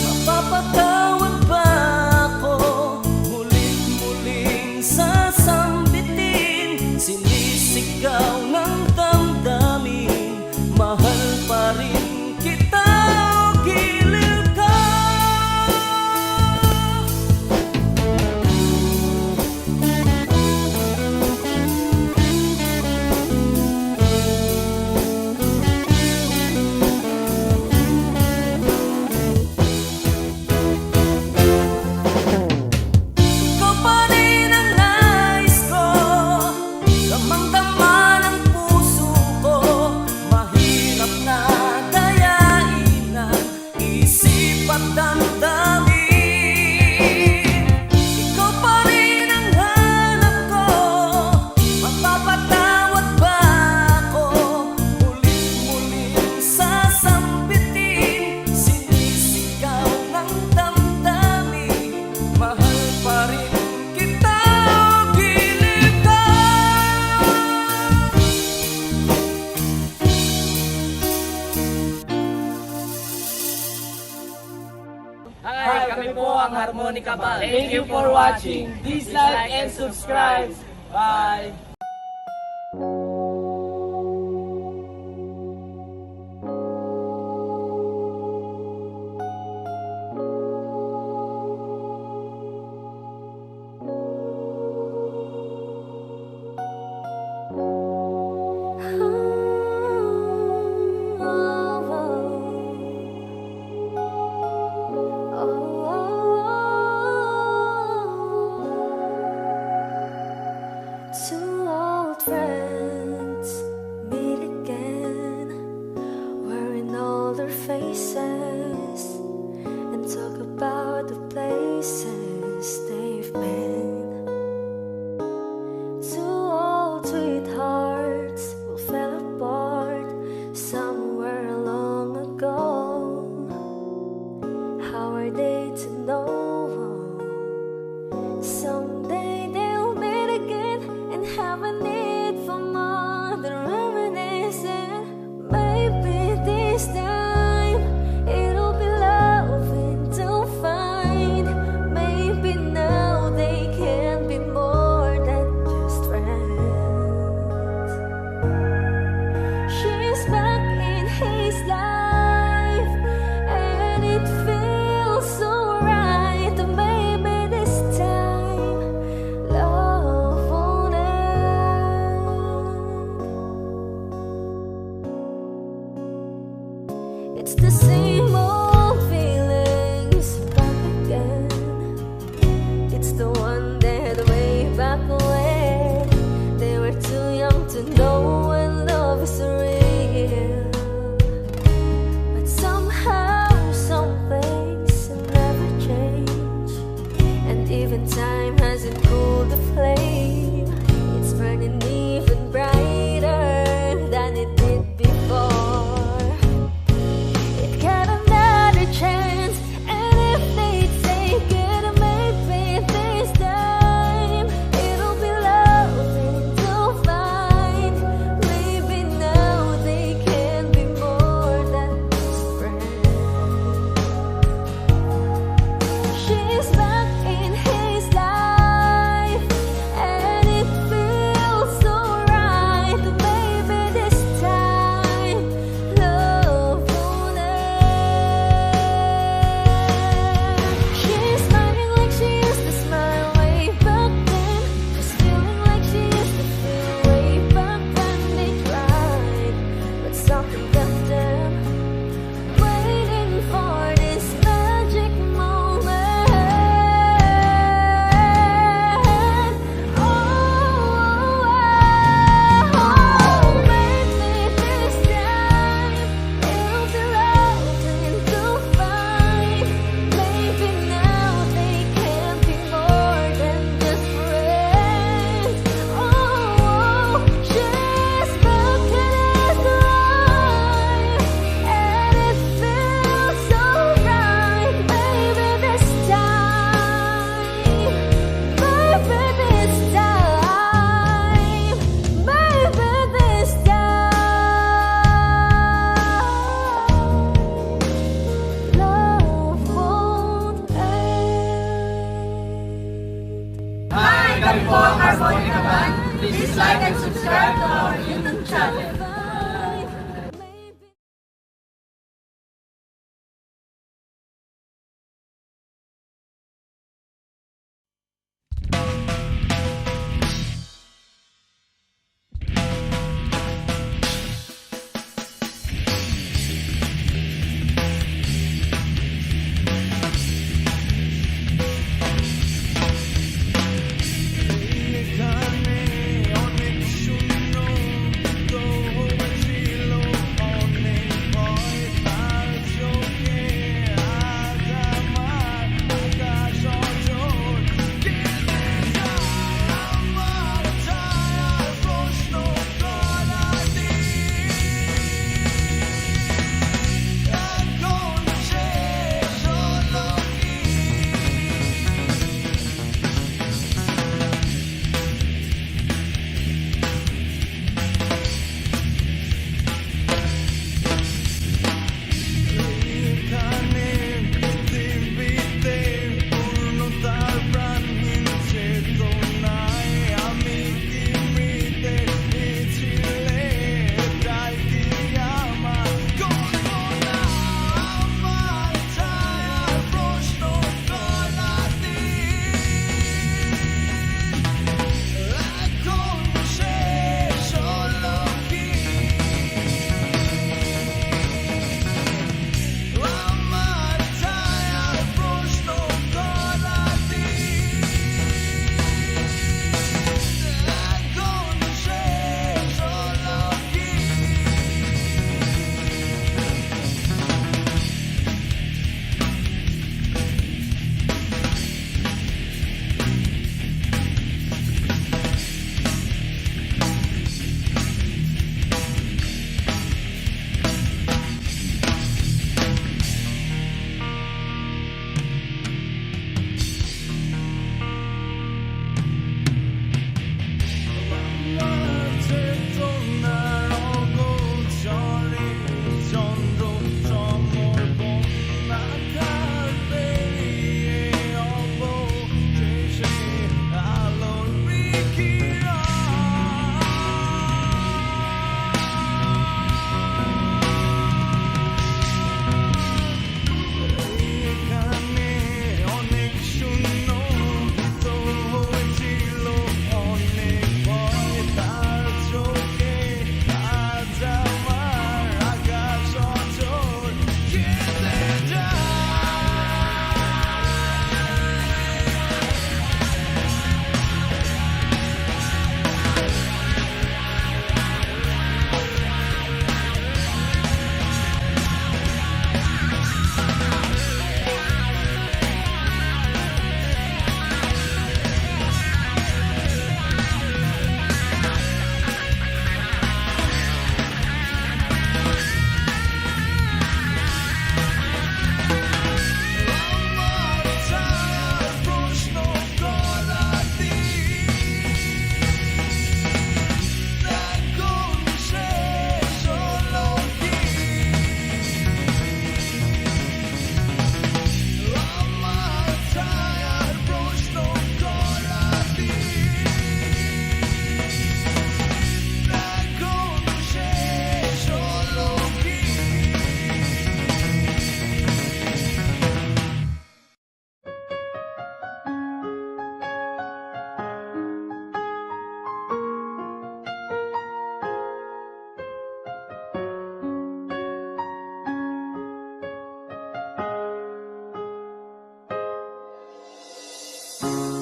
mapapatawad ba ako? Mulit-muling sasambitin, sinisigaw ng damdamin. Mahal pa rin kita o giliw ka. Ikaw pa rin ang nais ko, damang-dama ng puso ko. Mahirap na dayain ang isip at damdamin. Ikaw pa rin ang hanap ko, mapapatawad ba ako? Mulit-muling sasambitin, sinisigaw ng damdamin. Mahal pa rin kita o giliw ka. Hi, kami po ang Harmonica Band. Thank you for watching. Please like and subscribe. Bye! Two old friends It's the same old feelings back again. It's the one that way back when they were too young to know when love is real. But somehow some things never change, and even time hasn't cooled the flame. It's burning even brighter than it did before. It got another chance, and if they take it, maybe this time it'll be loving to find. Maybe now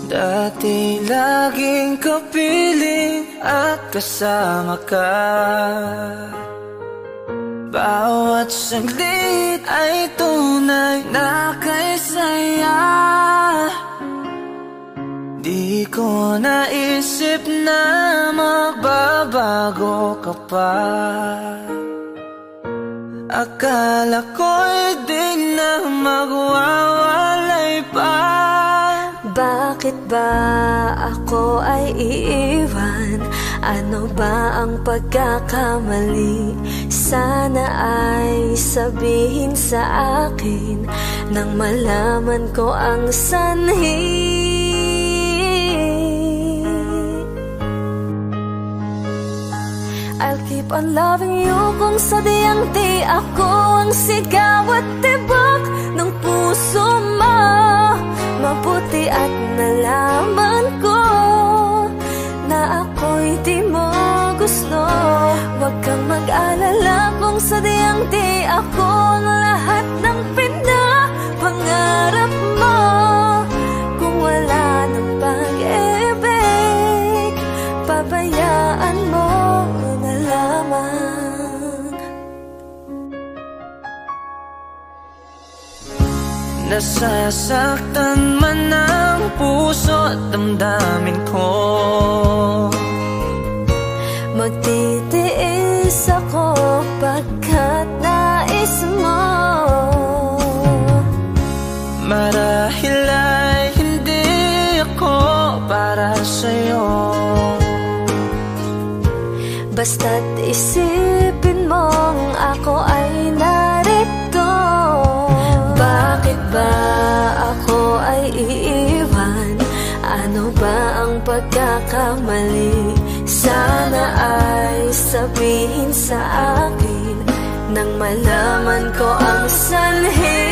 Dati laging kapiling at kasama ka. Bawat saglit ay tunay na kay saya. Di ko naisip na magbabago ka pa. Akala ko'y di na magwawalay pa. Bakit ba ako ay iiwan? Ano ba ang pagkakamali? Sana ay sabihin sa akin nang malaman ko ang sanhi. I'll keep on loving you kung sadyang di ako ang sigaw at tibok ng puso mo. Mabuti at nalaman ko na ako'y di mo gusto. Huwag kang mag-alala kung sadyang di ako ang lahat ng pinapangarap mo. Kung wala ng pag-ibig, pabayaan mo na lamang. Nasasaktan man ang puso at damdamin ko. Magtitiis ako pagkat nais mo. Marahil ay hindi ako para sa'yo. Basta't isipin mong ako ay narito. Bakit ba ako ay iiwan? Ano ba ang pagkakamali? Sana ay sabihin sa akin nang malaman ko ang sanhi.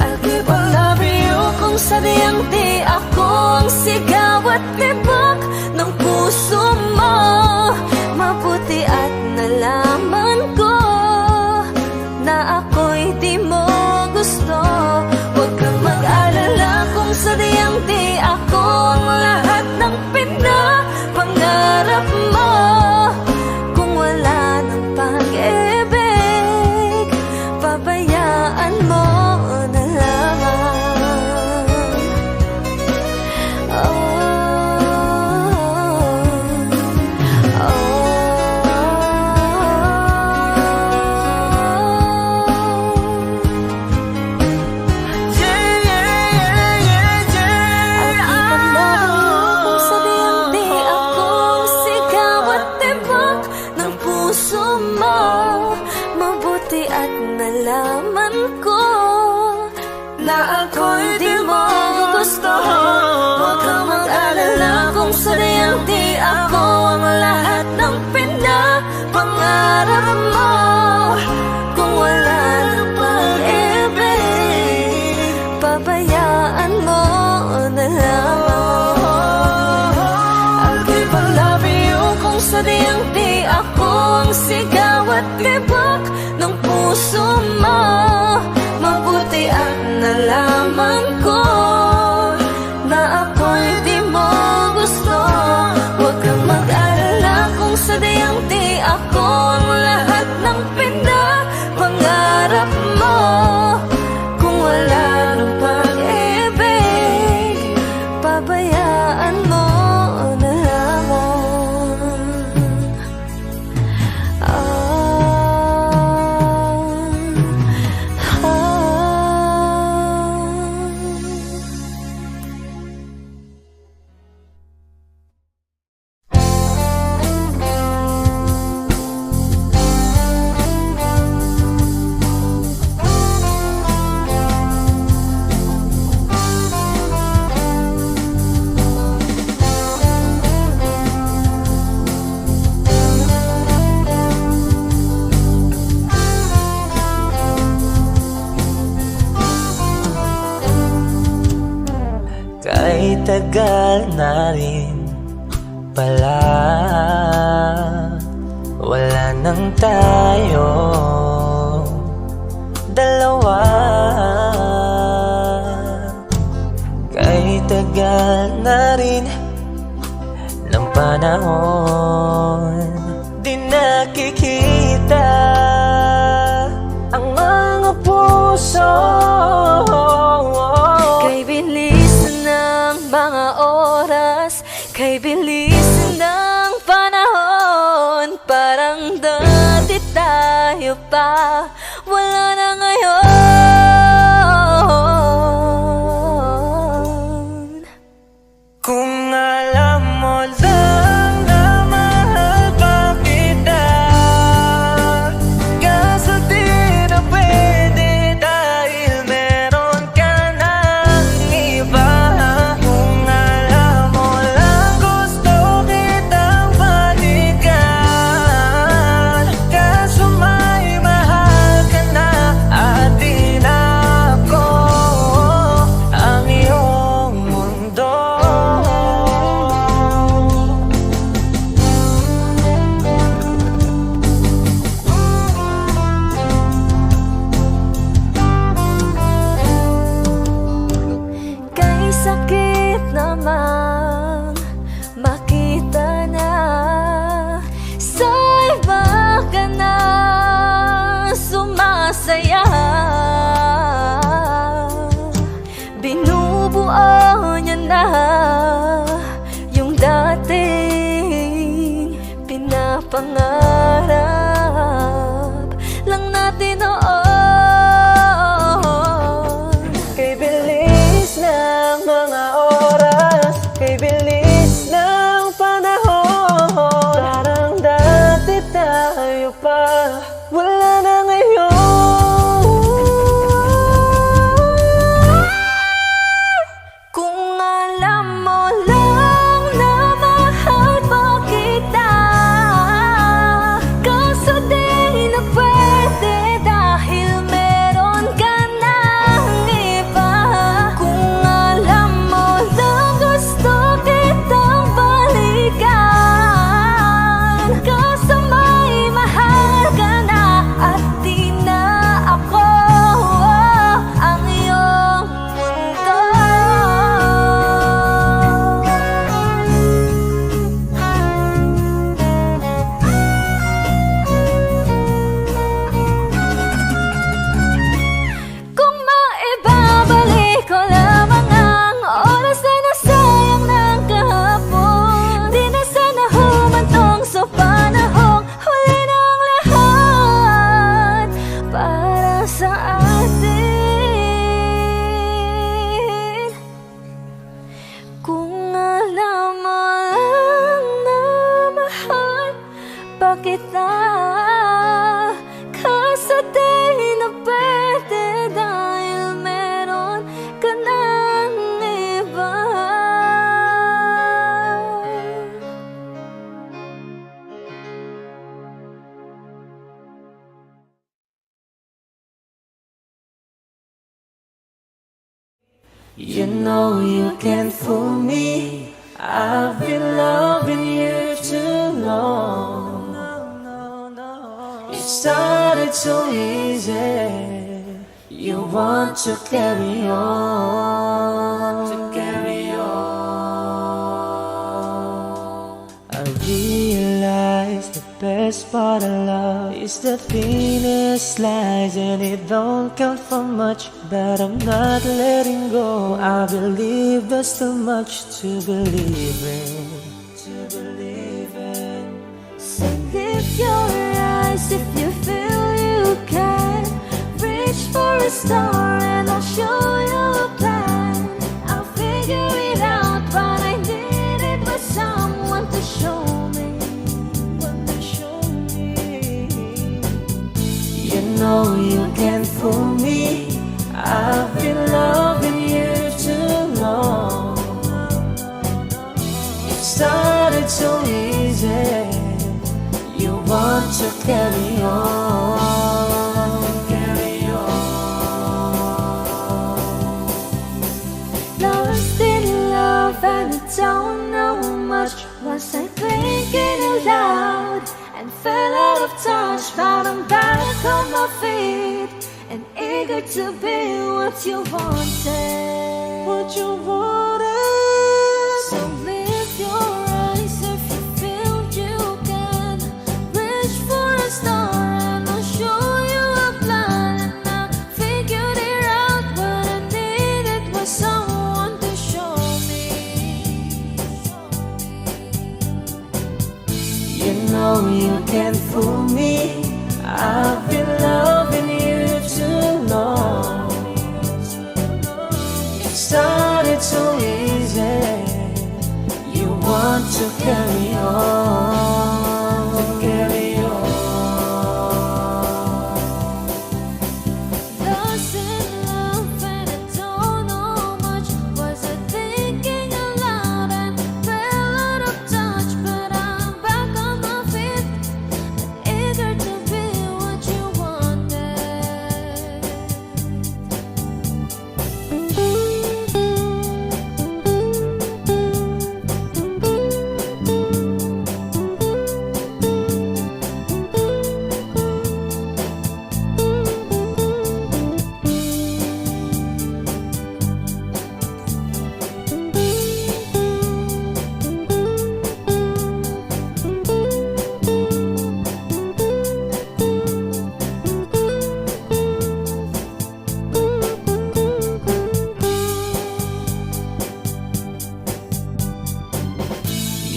I'll keep on loving you kung sadyang di ako ang sigaw at tibok ng puso mo. Mabuti at nalaman ko na ako'y di mo gusto. Huwag kang mag-alala kung sadyang di ako ang lahat ng pinapangarap mo. Kung wala ng pag-ibig, pabayaan mo na lamang. Mabuti at nalaman ko na ako'y di mo gusto. Huwag kang mag-alala kung sadyang di ako ang lahat ng pinapangarap mo. Kung wala ng pag-ibig, pabayaan mo na lamang. I'll keep on loving you kung sadyang di ako ang sigaw at tibok ng puso mo. Mabuti at nalaman ko na ako'y di mo gusto. Huwag kang mag-alala kung sadyang di ako ang lahat ng pinapangarap mo. Kung wala ng pag-ibig, pabayaan mo na lamang. Kahit tagal na rin pala, wala nang tayo dalawa. tagal na rin ng panahon, di nakikita ang mga puso. Kay bilis ng mga oras, kay bilis ng panahon, parang dati tayo pa, wala na ngayon. Kung alam mo lang na mahal pa kita, kaso di na pwede dahil meron ka ng iba. Kung alam mo lang gusto kitang balikan, kaso may mahal ka na at di na ako ang iyong mundo. Kay sakit namang makita na sa iba ka na sumasaya. Binubuo niya na yung dating pinapangarap lang natin noon. Kay bilis ng mga oras, kay bilis ng panahon, parang dati tayo pa, wala na ngayon. Kung alam mo lang na mahal pa kita, kaso di na pwede dahil meron ka ng iba. Kung alam mo lang gusto kitang balikan, kaso may mahal ka na at di na ako ang iyong mundo. Kung maibabalik ko lamang ang oras na nasayang ng kahapon, di na sana humantong sa panahong huli ng lahat para sa atin. Kung alam mo lang na mahal pa kita, kaso di na pwede dahil meron ka ng iba. You know you can't fool me, I've been loving you too long. It started so easy, you want to carry on, I realize the best part of love is the thinnest slice, and it don't count for much, but I'm not letting go. I believe there's too much to believe in. So lift your eyes if you feel you can. Reach for a star and I'll show you a plan. I'll figure it out, but I needed was someone to show me. You know you can't fool me, I've been loving you too long. It started so easy, you want to carry on, Lost in love and I don't know much. Was I thinking aloud and fell out of touch? But I'm back on my feet and eager to be what you wanted. what you wanted. know you can't fool me. I've been loving you too long. It started so easy. You want to carry on, carry on. Lost in love and I don't know much. Was I thinking aloud and fell out of touch? But I'm back on my feet, eager to be what you wanted.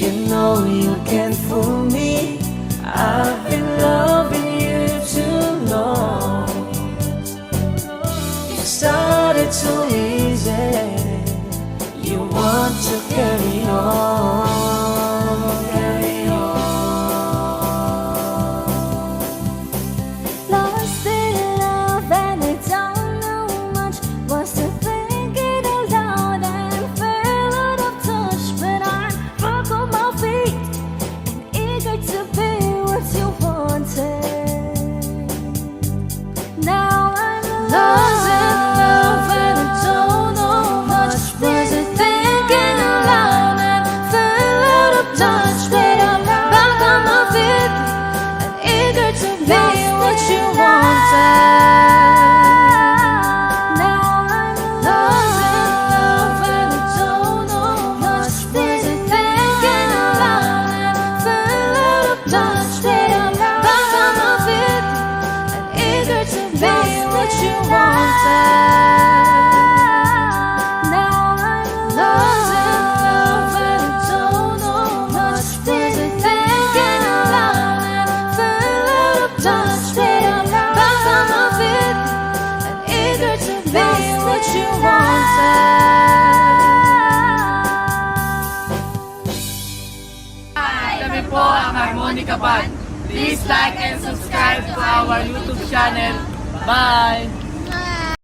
You know you can't fool me. I've been loving you too long. It started so easy. You want to carry on, carry on. Lost in love and I don't know much. Was I thinking aloud and fell out of touch? But I'm back on my feet and eager to be what you wanted. Now I'm lost in love and I don't know much. Was I thinking aloud and fell out of touch? But I'm back on my feet and eager to be what you wanted. Now I'm lost in love and I don't know much. Was I thinking aloud and fell out of touch? But I'm back on my feet and eager to be what you wanted. Now I'm lost in love and I don't know much. Was I thinking aloud and fell out of touch? But I'm back on my feet and eager to be what you wanted. Kami po ang Harmonica Band. Please like and subscribe to our YouTube channel. Bye!